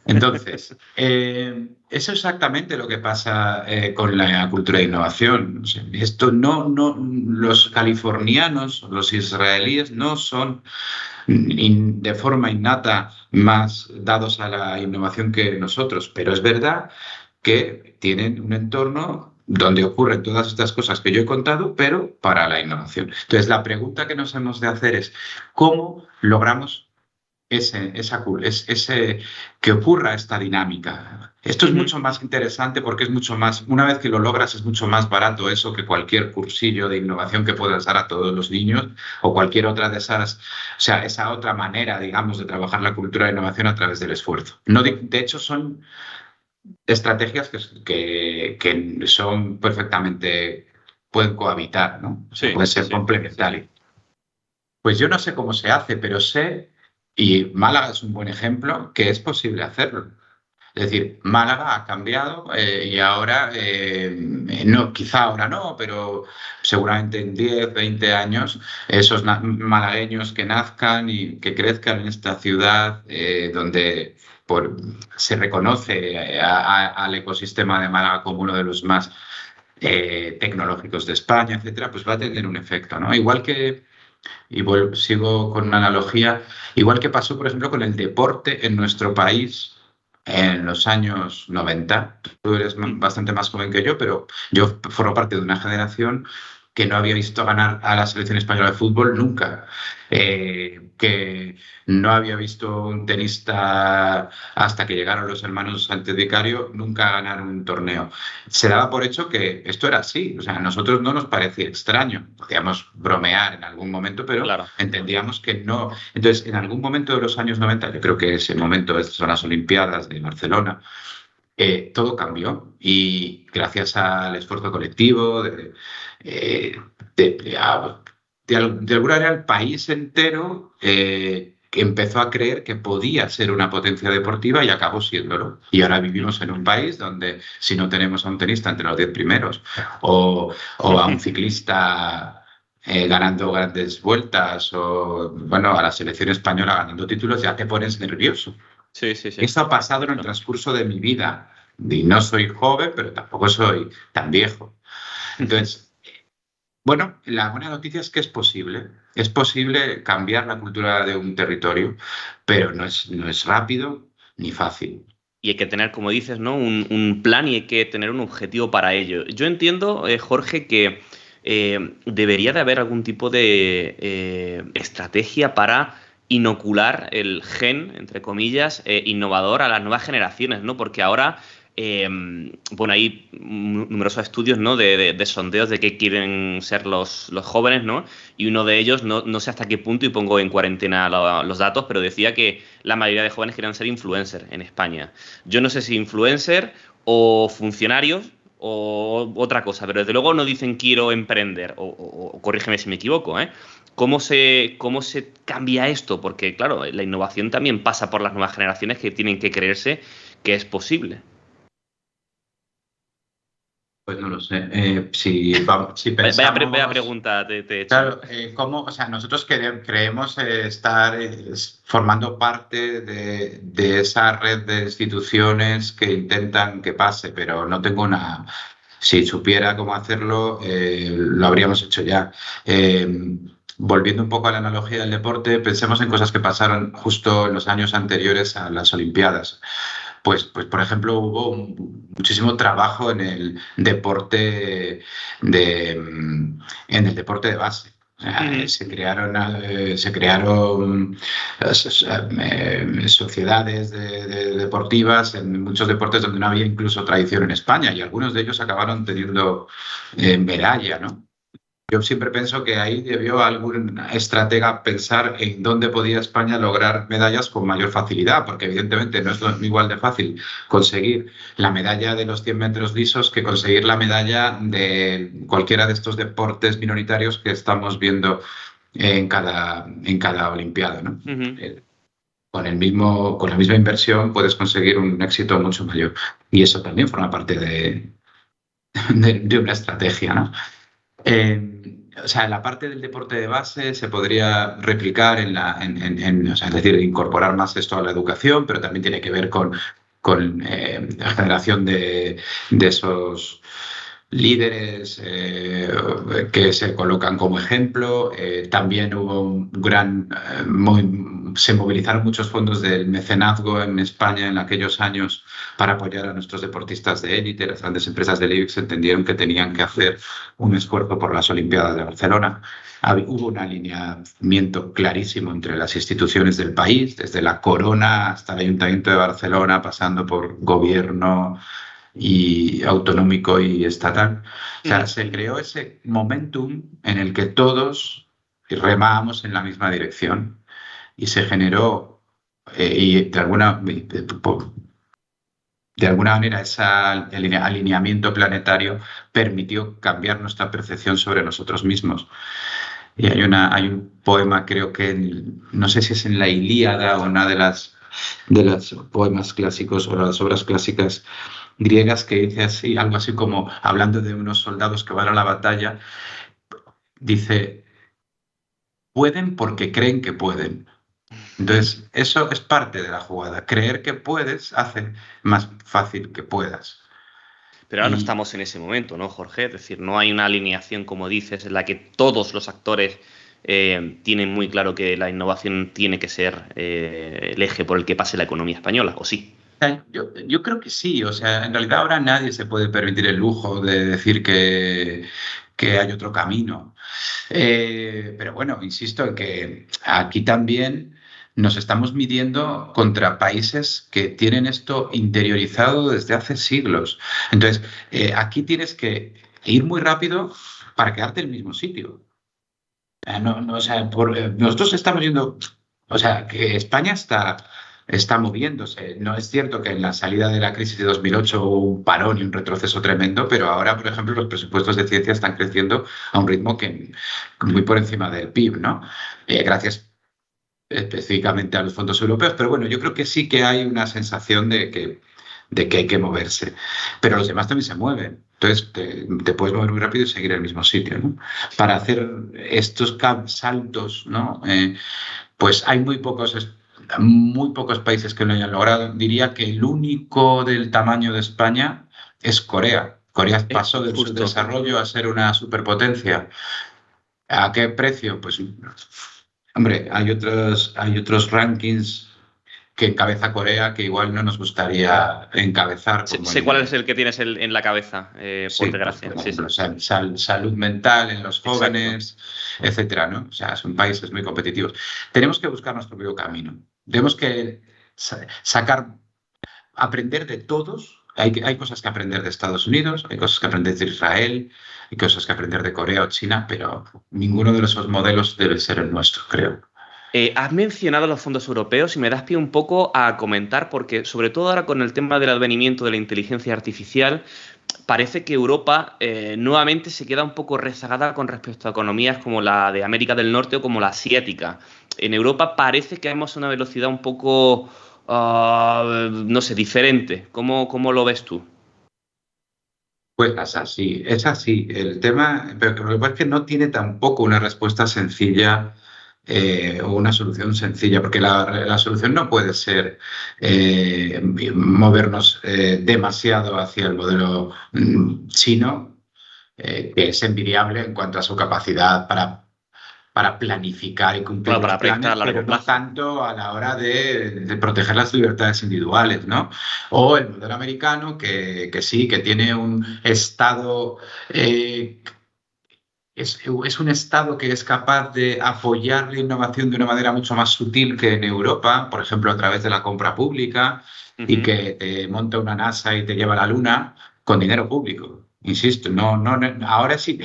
Entonces, eso es exactamente lo que pasa con la cultura de innovación. O sea, esto los californianos, los israelíes no son de forma innata más dados a la innovación que nosotros, pero es verdad que tienen un entorno donde ocurren todas estas cosas que yo he contado, pero para la innovación. Entonces, la pregunta que nos hemos de hacer es, ¿cómo logramos que ocurra esta dinámica? Esto es mucho más interesante porque es mucho más, una vez que lo logras, es mucho más barato eso que cualquier cursillo de innovación que puedas dar a todos los niños o cualquier otra de esas, o sea, esa otra manera, digamos, de trabajar la cultura de innovación a través del esfuerzo. No, de hecho, son estrategias que son perfectamente, pueden cohabitar, ¿no? Sí, pueden ser complementarias. Pues yo no sé cómo se hace, pero sé, y Málaga es un buen ejemplo, que es posible hacerlo. Es decir, Málaga ha cambiado y ahora, no, quizá ahora no, pero seguramente en 10, 20 años, esos malagueños que nazcan y que crezcan en esta ciudad donde se reconoce al ecosistema de Málaga como uno de los más tecnológicos de España, etcétera, pues va a tener un efecto, ¿no? Igual que sigo con una analogía, igual que pasó, por ejemplo, con el deporte en nuestro país en los años 90. Tú eres bastante más joven que yo, pero yo formo parte de una generación que no había visto ganar a la selección española de fútbol nunca, que no había visto un tenista hasta que llegaron los hermanos Sánchez Vicario nunca ganar un torneo. Se daba por hecho que esto era así, o sea, a nosotros no nos parecía extraño, podíamos bromear en algún momento, pero claro, entendíamos que no. Entonces, en algún momento de los años 90, yo creo que ese momento son las Olimpiadas de Barcelona, todo cambió y gracias al esfuerzo colectivo, de alguna manera el país entero que empezó a creer que podía ser una potencia deportiva y acabó siéndolo. Y ahora vivimos en un país donde si no tenemos a un tenista entre los 10 primeros o a un ciclista ganando grandes vueltas o bueno, a la selección española ganando títulos, ya te pones nervioso. Sí, sí, sí. Eso ha pasado en el transcurso de mi vida. Y no soy joven, pero tampoco soy tan viejo. Entonces, bueno, la buena noticia es que es posible. Es posible cambiar la cultura de un territorio, pero no es rápido ni fácil. Y hay que tener, como dices, ¿no? un plan y hay que tener un objetivo para ello. Yo entiendo, Jorge, que debería de haber algún tipo de estrategia para inocular el gen, entre comillas, innovador a las nuevas generaciones, ¿no? Porque ahora, bueno, hay numerosos estudios, ¿no? de sondeos de qué quieren ser los jóvenes, ¿no? Y uno de ellos, no sé hasta qué punto, y pongo en cuarentena los datos, pero decía que la mayoría de jóvenes querían ser influencer en España. Yo no sé si influencer o funcionarios o otra cosa, pero desde luego no dicen quiero emprender, o corrígeme si me equivoco, ¿eh? ¿Cómo se cambia esto? Porque, claro, la innovación también pasa por las nuevas generaciones que tienen que creerse que es posible. Pues no lo sé. Si Vaya pensamos. pregunta te he hecho. Claro, o sea, nosotros creemos estar formando parte de esa red de instituciones que intentan que pase, pero no tengo una. Si supiera cómo hacerlo, lo habríamos hecho ya. Eh, Volviendo un poco a la analogía del deporte, pensemos en cosas que pasaron justo en los años anteriores a las Olimpiadas. Pues por ejemplo, hubo muchísimo trabajo en el deporte en el deporte de base. O sea, Ujú. se crearon sociedades deportivas en muchos deportes donde no había incluso tradición en España y algunos de ellos acabaron teniendo medalla, ¿no? Yo siempre pienso que ahí debió algún estratega pensar en dónde podía España lograr medallas con mayor facilidad, porque evidentemente no es igual de fácil conseguir la medalla de los 100 metros lisos que conseguir la medalla de cualquiera de estos deportes minoritarios que estamos viendo en cada Olimpiada, ¿no? Ujú. Con la misma inversión puedes conseguir un éxito mucho mayor. Y eso también forma parte de una estrategia, ¿no? O sea, la parte del deporte de base se podría replicar o sea, es decir, incorporar más esto a la educación, pero también tiene que ver con la generación de esos líderes que se colocan como ejemplo. También hubo un se movilizaron muchos fondos del mecenazgo en España en aquellos años para apoyar a nuestros deportistas de élite. Las grandes empresas del IBEX entendieron que tenían que hacer un esfuerzo por las Olimpiadas de Barcelona. Hubo un alineamiento clarísimo entre las instituciones del país, desde la Corona hasta el Ayuntamiento de Barcelona, pasando por gobierno y autonómico y estatal. O sea, Ujú. se creó ese momentum en el que todos remábamos en la misma dirección y se generó, y de alguna manera ese alineamiento planetario permitió cambiar nuestra percepción sobre nosotros mismos. Y hay un poema, creo que no sé si es en la Ilíada o una de los poemas clásicos o las obras clásicas griegas que dice así, algo así como, hablando de unos soldados que van a la batalla, dice, pueden porque creen que pueden. Entonces, eso es parte de la jugada. Creer que puedes hace más fácil que puedas. Pero ahora no Y estamos en ese momento, ¿no, Jorge? Es decir, no hay una alineación, como dices, en la que todos los actores tienen muy claro que la innovación tiene que ser el eje por el que pase la economía española, ¿o sí? yo creo que sí. O sea, en realidad ahora nadie se puede permitir el lujo de decir que hay otro camino. Pero bueno, insisto en que aquí también nos estamos midiendo contra países que tienen esto interiorizado desde hace siglos. Entonces, aquí tienes que ir muy rápido para quedarte en el mismo sitio. O sea, nosotros estamos yendo, o sea, que España está moviéndose. No es cierto que en la salida de la crisis de 2008 hubo un parón y un retroceso tremendo, pero ahora, por ejemplo, los presupuestos de ciencia están creciendo a un ritmo que muy por encima del PIB, ¿no? Gracias específicamente a los fondos europeos, pero bueno, yo creo que sí que hay una sensación de que hay que moverse, pero los demás también se mueven. Entonces te puedes mover muy rápido y seguir en el mismo sitio, ¿no? Para hacer estos saltos, ¿no? Pues hay muy pocos países que lo hayan logrado. Diría que el único del tamaño de España es Corea. Corea pasó del Justo. subdesarrollo a ser una superpotencia. ¿A qué precio? Pues, hombre, hay otros rankings que encabeza Corea que igual no nos gustaría encabezar Sé, como sé cuál es el que tienes en la cabeza, por sí, pues, desgracia. por Sí, sí. ejemplo, salud mental en los Exacto. jóvenes, etcétera, ¿no? O sea, son países muy competitivos. Tenemos que buscar nuestro propio camino. Tenemos que aprender de todos. Hay cosas que aprender de Estados Unidos, hay cosas que aprender de Israel, hay cosas que aprender de Corea o China, pero ninguno de esos modelos debe ser el nuestro, creo. Has mencionado los fondos europeos y me das pie un poco a comentar, porque sobre todo ahora con el tema del advenimiento de la inteligencia artificial, parece que Europa nuevamente se queda un poco rezagada con respecto a economías como la de América del Norte o como la asiática. En Europa parece que vamos a una velocidad un poco, no sé, diferente. ¿Cómo lo ves tú? Pues es así. El tema, pero lo que pasa es que no tiene tampoco una respuesta sencilla o una solución sencilla, porque la solución no puede ser movernos demasiado hacia el modelo chino, que es envidiable en cuanto a su capacidad para planificar y cumplir Claro, los para proyectar a planes, pero largo no plazo. tanto a la hora de proteger las libertades individuales, ¿no? O el modelo americano, que sí, que tiene un Estado, es un Estado que es capaz de apoyar la innovación de una manera mucho más sutil que en Europa, por ejemplo, a través de la compra pública, y Ujú. que te monta una NASA y te lleva a la Luna con dinero público. Insisto, ahora sí,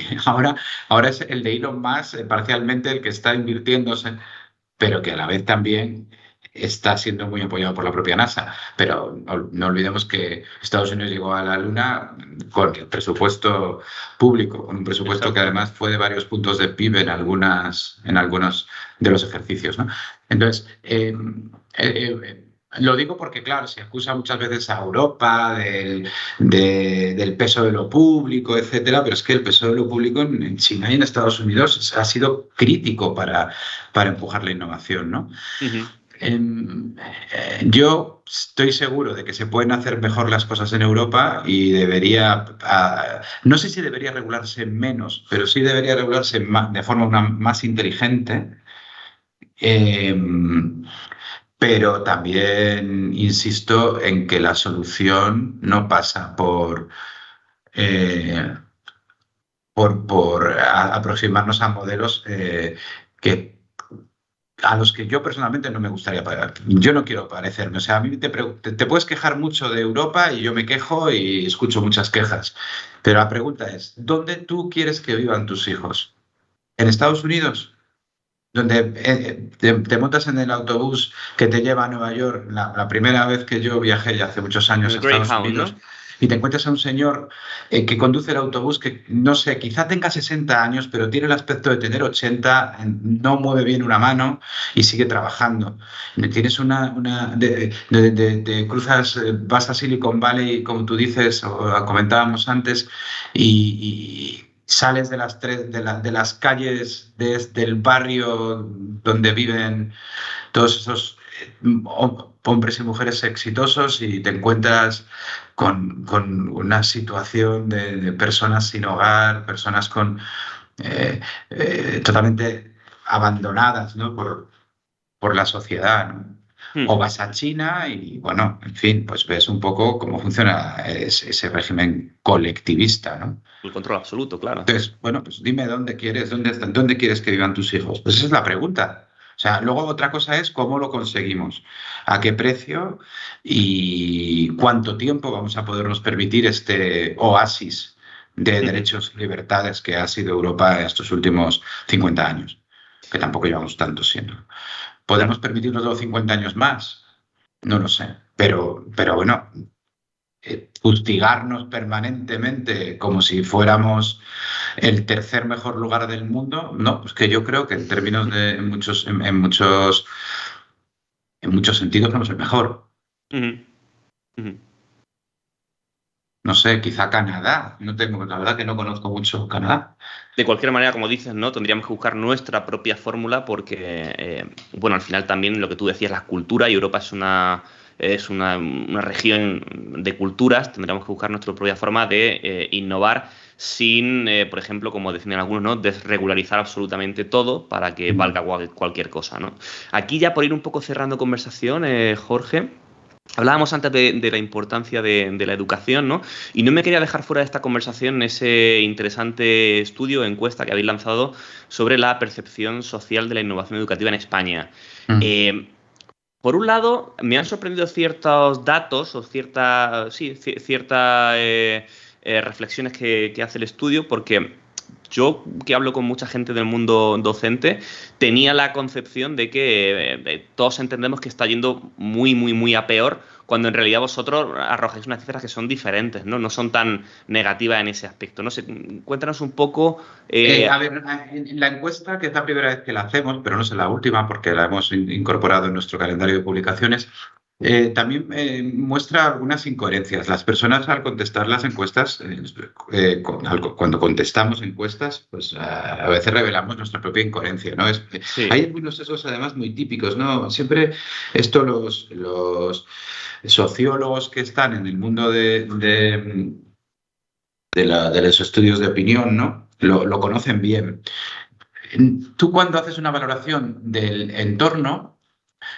ahora es el de Elon Musk parcialmente el que está invirtiéndose, pero que a la vez también está siendo muy apoyado por la propia NASA. Pero no olvidemos que Estados Unidos llegó a la Luna con el presupuesto público, con un presupuesto que Exacto. además fue de varios puntos de PIB en algunos de los ejercicios, ¿no? Entonces, lo digo porque, claro, se acusa muchas veces a Europa del peso de lo público, etcétera, pero es que el peso de lo público en China y en Estados Unidos ha sido crítico para empujar la innovación, ¿no? Ujú. Yo estoy seguro de que se pueden hacer mejor las cosas en Europa y no sé si debería regularse menos, pero sí debería regularse de forma más inteligente. Eh, pero también insisto en que la solución no pasa eh, por aproximarnos a modelos que a los que yo personalmente no me gustaría pagar. Yo no quiero parecerme. O sea, a mí te puedes quejar mucho de Europa y yo me quejo y escucho muchas quejas. Pero la pregunta es, ¿dónde tú quieres que vivan tus hijos? ¿En Estados Unidos? Donde te montas en el autobús que te lleva a Nueva York, la primera vez que yo viajé ya hace muchos años El a Estados Greyhound, Unidos, ¿no? y te encuentras a un señor que conduce el autobús que, no sé, quizá tenga 60 años, pero tiene el aspecto de tener 80, no mueve bien una mano y sigue trabajando. Tienes cruzas, vas a Silicon Valley, como tú dices, o comentábamos antes, y sales de las calles del barrio donde viven todos esos hombres y mujeres exitosos y te encuentras con una situación de personas sin hogar, personas totalmente abandonadas, ¿no? por la sociedad, ¿no? Hmm. O vas a China y, bueno, en fin, pues ves un poco cómo funciona ese régimen colectivista, ¿no? El control absoluto, claro. Entonces, bueno, pues dime dónde quieres que vivan tus hijos. Pues esa es la pregunta. O sea, luego otra cosa es cómo lo conseguimos, a qué precio y cuánto tiempo vamos a podernos permitir este oasis de Ujú. derechos y libertades que ha sido Europa estos últimos 50 años, que tampoco llevamos tanto siendo. ¿Podemos Claro. permitirnos los 50 años más? No lo sé. Pero bueno, fustigarnos permanentemente como si fuéramos el tercer mejor lugar del mundo, no, pues que yo creo que en términos de en muchos sentidos somos el mejor. Ujú. Ujú. No sé, quizá Canadá. No tengo, la verdad que no conozco mucho Canadá. De cualquier manera, como dices, ¿no? Tendríamos que buscar nuestra propia fórmula porque, bueno, al final también lo que tú decías, la cultura, y Europa es una región de culturas, tendríamos que buscar nuestra propia forma de innovar sin, por ejemplo, como decían algunos, ¿no? Desregularizar absolutamente todo para que Mm. valga cualquier cosa, ¿no? Aquí ya por ir un poco cerrando conversación, Jorge. Hablábamos antes de la importancia de la educación, ¿no? Y no me quería dejar fuera de esta conversación ese interesante estudio, encuesta que habéis lanzado sobre la percepción social de la innovación educativa en España. Mm. Eh, por un lado, me han sorprendido ciertos datos o ciertas reflexiones que hace el estudio, porque yo, que hablo con mucha gente del mundo docente, tenía la concepción de que todos entendemos que está yendo muy, muy, muy a peor, cuando en realidad vosotros arrojáis unas cifras que son diferentes, ¿no? No son tan negativas en ese aspecto. No sé, cuéntanos un poco. A ver, en la encuesta, que es la primera vez que la hacemos, pero no es la última porque la hemos incorporado en nuestro calendario de publicaciones, También muestra algunas incoherencias. Las personas al contestar las encuestas, cuando contestamos encuestas, pues a veces revelamos nuestra propia incoherencia, ¿no? Hay Sí. algunos sesgos además muy típicos, ¿no? Siempre esto los sociólogos que están en el mundo de los estudios de opinión, ¿no? Lo conocen bien. Tú cuando haces una valoración del entorno,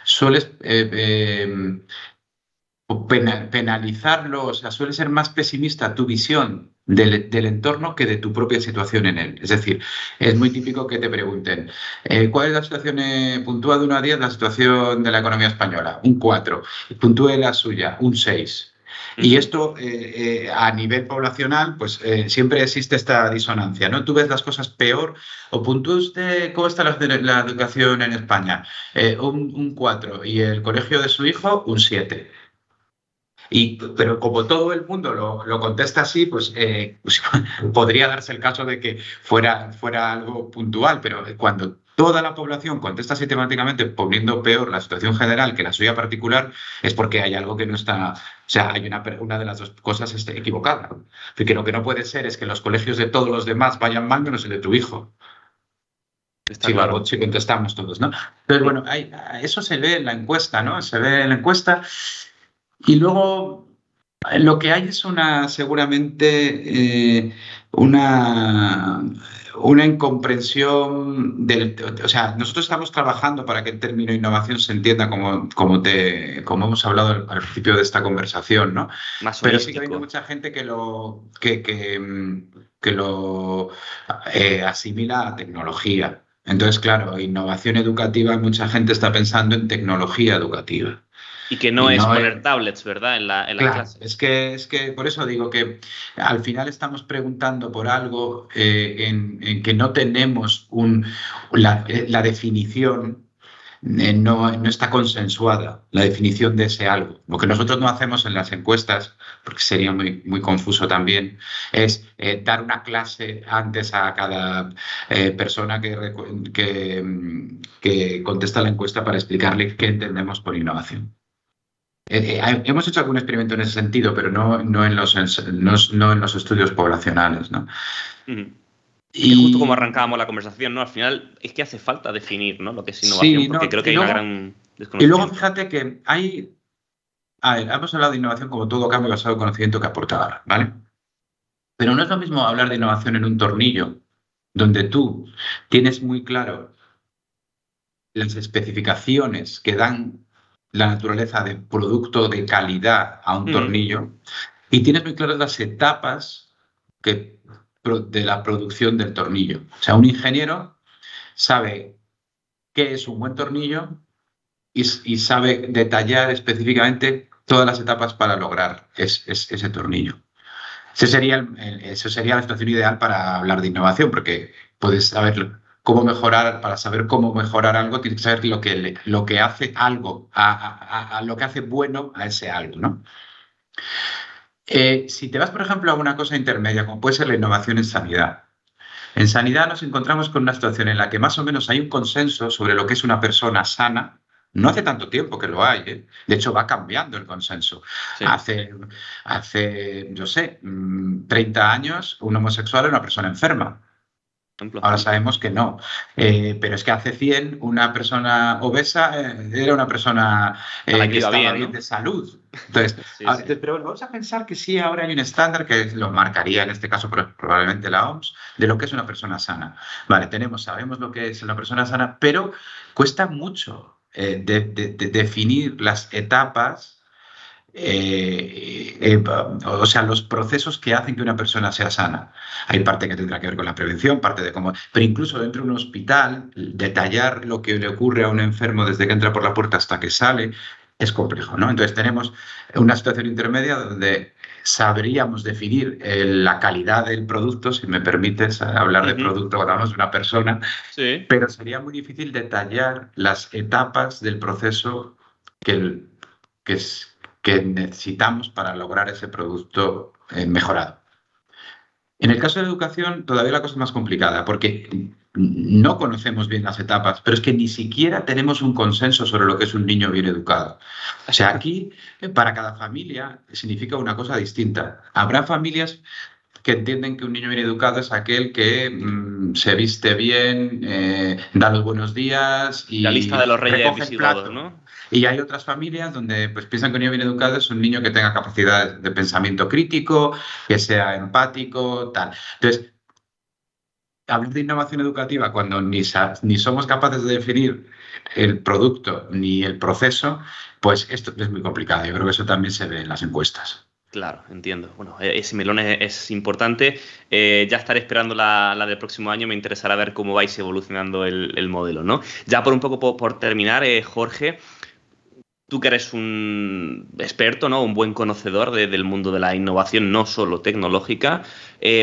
sueles penalizarlo, o sea, suele ser más pesimista tu visión del entorno que de tu propia situación en él. Es decir, es muy típico que te pregunten, ¿cuál es la situación, puntúa de 1 a 10 la situación de la economía española? Un 4. Puntúe la suya, un 6. Y Ujú. esto a nivel poblacional, pues siempre existe esta disonancia, ¿no? Tú ves las cosas peor o puntúa usted cómo está la educación en España, un 4 y el colegio de su hijo un 7. Pero como todo el mundo lo contesta así, pues podría darse el caso de que fuera algo puntual, pero cuando toda la población contesta sistemáticamente poniendo peor la situación general que la suya particular, es porque hay algo que no está, o sea, hay una de las dos cosas equivocada. Porque lo que no puede ser es que los colegios de todos los demás vayan mal menos el de tu hijo. Está claro. Si contestamos todos, ¿no? Entonces, Mm. bueno, eso se ve en la encuesta, ¿no? Se ve en la encuesta y luego lo que hay es seguramente, una incomprensión o sea, nosotros estamos trabajando para que el término innovación se entienda como hemos hablado al principio de esta conversación, ¿no? Más Pero sigue habiendo holístico. mucha gente que lo asimila a tecnología. Entonces, claro, innovación educativa, mucha gente está pensando en tecnología educativa. Y que no Y es no poner es, tablets, ¿verdad? En las Claro, clases. es que por eso digo que al final estamos preguntando por algo en que no tenemos la definición, no está consensuada, la definición de ese algo. Lo que nosotros no hacemos en las encuestas, porque sería muy confuso también, es dar una clase antes a cada persona que contesta la encuesta para explicarle qué entendemos por innovación. Hemos hecho algún experimento en ese sentido, pero no en los estudios poblacionales, ¿no? Ujú. Que justo como Y arrancábamos la conversación, ¿no? Al final es que hace falta definir, ¿no? Lo que es innovación, sí, porque no, creo que hay una gran y luego desconocimiento. fíjate que a ver, hemos hablado de innovación como todo cambio basado en conocimiento que aporta valor, ¿vale? Pero no es lo mismo hablar de innovación en un tornillo, donde tú tienes muy claro las especificaciones que dan la naturaleza de producto de calidad a un Ujú. tornillo, y tienes muy claras las etapas de la producción del tornillo. O sea, un ingeniero sabe qué es un buen tornillo y sabe detallar específicamente todas las etapas para lograr ese tornillo. Eso sería la situación ideal para hablar de innovación, porque puedes saber cómo mejorar, para saber cómo mejorar algo, tienes que saber lo que hace algo, a lo que hace bueno a ese algo, ¿no? Si te vas, por ejemplo, a una cosa intermedia, como puede ser la innovación en sanidad. En sanidad nos encontramos con una situación en la que más o menos hay un consenso sobre lo que es una persona sana. No hace tanto tiempo que lo hay, ¿eh? De hecho, va cambiando el consenso. Sí. Hace, yo sé, 30 años, un homosexual era una persona enferma. Por ejemplo. Ahora sabemos que no. Pero es que hace 100 una persona obesa era una persona A la que que iba estaba bien, bien ¿no? de salud. Entonces, Sí, sí. pero bueno, vamos a pensar que sí, ahora hay un estándar que lo marcaría en este caso probablemente la OMS, de lo que es una persona sana. Vale, sabemos lo que es una persona sana, pero cuesta mucho de definir las etapas, o sea, los procesos que hacen que una persona sea sana. Hay parte que tendrá que ver con la prevención, parte de cómo... Pero incluso dentro de un hospital, detallar lo que le ocurre a un enfermo desde que entra por la puerta hasta que sale es complejo, ¿no? Entonces tenemos una situación intermedia donde sabríamos definir la calidad del producto, si me permites hablar de Ujú. producto cuando hablamos de una persona, Sí. pero sería muy difícil detallar las etapas del proceso que, el- que, es- que necesitamos para lograr ese producto mejorado. En el caso de educación, todavía la cosa es más complicada, porque no conocemos bien las etapas, pero es que ni siquiera tenemos un consenso sobre lo que es un niño bien educado. O sea, aquí, para cada familia, significa una cosa distinta. Habrá familias que entienden que un niño bien educado es aquel que se viste bien, da los buenos días La lista y de los reyes recoge el visigodos, plato. ¿no? Y hay otras familias donde pues, piensan que un niño bien educado es un niño que tenga capacidad de pensamiento crítico, que sea empático, tal. Entonces, hablar de innovación educativa cuando ni somos capaces de definir el producto ni el proceso, pues esto es muy complicado. Yo creo que eso también se ve en las encuestas. Claro, entiendo. Bueno, ese melón es importante. Ya estaré esperando la del próximo año. Me interesará ver cómo vais evolucionando el modelo, ¿no? Ya por un poco por terminar, Jorge, tú que eres un experto, ¿no? Un buen conocedor del mundo de la innovación, no solo tecnológica,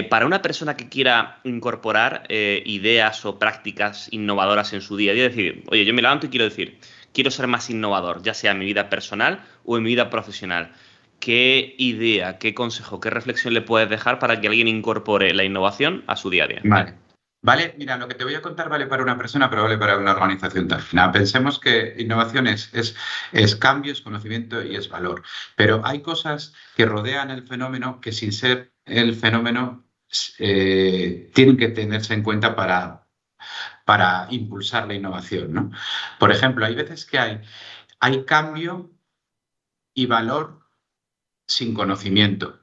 para una persona que quiera incorporar ideas o prácticas innovadoras en su día a día, decir, oye, yo me levanto y quiero decir, quiero ser más innovador, ya sea en mi vida personal o en mi vida profesional. ¿Qué idea, qué consejo, qué reflexión le puedes dejar para que alguien incorpore la innovación a su día a día? Vale. Vale, mira, lo que te voy a contar vale para una persona, pero vale para una organización también. Nada, pensemos que innovación es cambio, es conocimiento y es valor. Pero hay cosas que rodean el fenómeno que sin ser el fenómeno tienen que tenerse en cuenta para impulsar la innovación, ¿no? Por ejemplo, hay veces que hay cambio y valor sin conocimiento.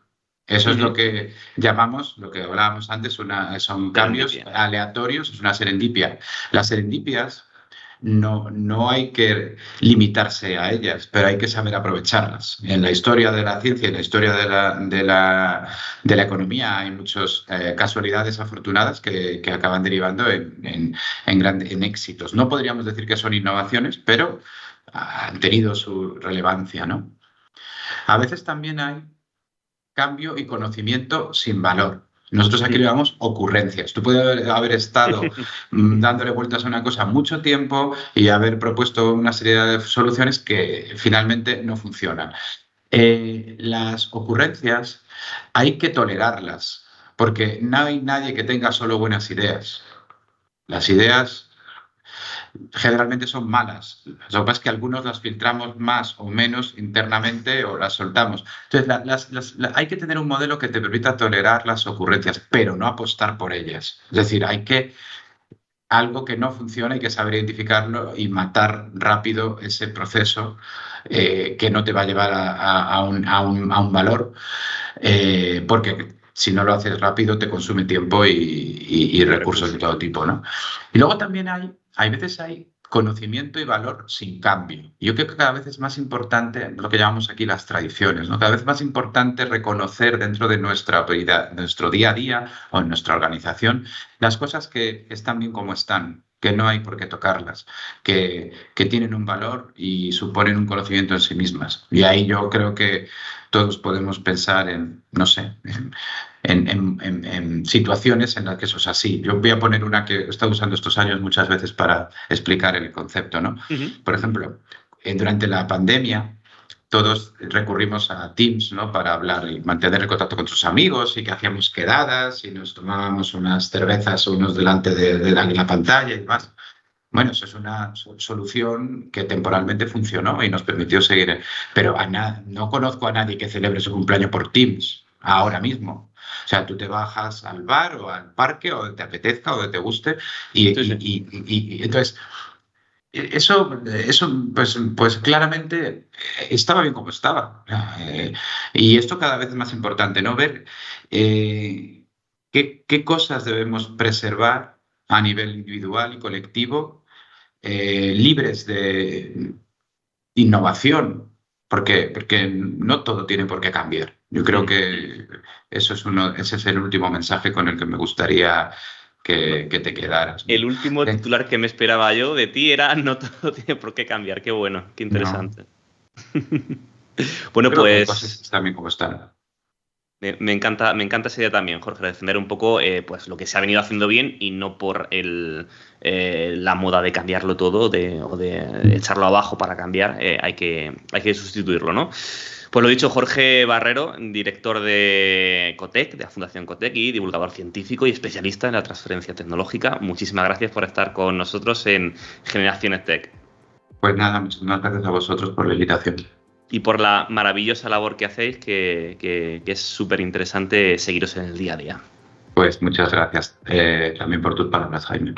Eso es lo que llamamos, lo que hablábamos antes, son cambios Serendipia. aleatorios, es una serendipia. Las serendipias no hay que limitarse a ellas, pero hay que saber aprovecharlas. En la historia de la ciencia, en la historia de la economía, hay muchas casualidades afortunadas que acaban derivando en éxitos. No podríamos decir que son innovaciones, pero han tenido su relevancia, ¿no? A veces también hay cambio y conocimiento sin valor. Nosotros aquí le llamamos ocurrencias. Tú puedes haber estado dándole vueltas a una cosa mucho tiempo y haber propuesto una serie de soluciones que finalmente no funcionan. Las ocurrencias hay que tolerarlas, porque no hay nadie que tenga solo buenas ideas. Las ideas generalmente son malas. Lo que pasa es que algunos las filtramos más o menos internamente o las soltamos. Entonces, hay que tener un modelo que te permita tolerar las ocurrencias, pero no apostar por ellas. Es decir, algo que no funciona, hay que saber identificarlo y matar rápido ese proceso que no te va a llevar a un valor, porque si no lo haces rápido te consume tiempo y recursos de todo tipo, ¿no? Y luego también hay veces hay conocimiento y valor sin cambio. Yo creo que cada vez es más importante lo que llamamos aquí las tradiciones, ¿no? Cada vez es más importante reconocer dentro de nuestra vida, nuestro día a día o en nuestra organización las cosas que están bien como están, que no hay por qué tocarlas, que tienen un valor y suponen un conocimiento en sí mismas. Y ahí yo creo que todos podemos pensar en, no sé, en situaciones en las que eso es así. Yo voy a poner una que he estado usando estos años muchas veces para explicar el concepto, ¿no? Por ejemplo, durante la pandemia, todos recurrimos a Teams, ¿no? Para hablar y mantener el contacto con sus amigos y que hacíamos quedadas y nos tomábamos unas cervezas unos delante de la pantalla y demás. Bueno, eso es una solución que temporalmente funcionó y nos permitió seguir. Pero no conozco a nadie que celebre su cumpleaños por Teams ahora mismo. O sea, tú te bajas al bar o al parque o donde te apetezca o donde te guste y entonces eso pues claramente estaba bien como estaba. Y esto cada vez es más importante, ¿no? Ver qué cosas debemos preservar a nivel individual y colectivo, libres de innovación, porque no todo tiene por qué cambiar. Yo creo que ese es el último mensaje con el que me gustaría que te quedaras, ¿no? El último titular que me esperaba yo de ti era no todo tiene por qué cambiar. Qué bueno, qué interesante. No. Bueno, Creo que hay pues cosas que están bien como están. me encanta esa idea también, Jorge, de defender un poco pues lo que se ha venido haciendo bien y no por la moda de cambiarlo todo o de echarlo abajo para cambiar. Hay que sustituirlo, ¿no? Pues lo dicho, Jorge Barrero, director de Cotec, de la Fundación Cotec y divulgador científico y especialista en la transferencia tecnológica. Muchísimas gracias por estar con nosotros en Generaciones Tech. Pues nada, muchísimas gracias a vosotros por la invitación. Y por la maravillosa labor que hacéis, que es súper interesante seguiros en el día a día. Pues muchas gracias también por tus palabras, Jaime.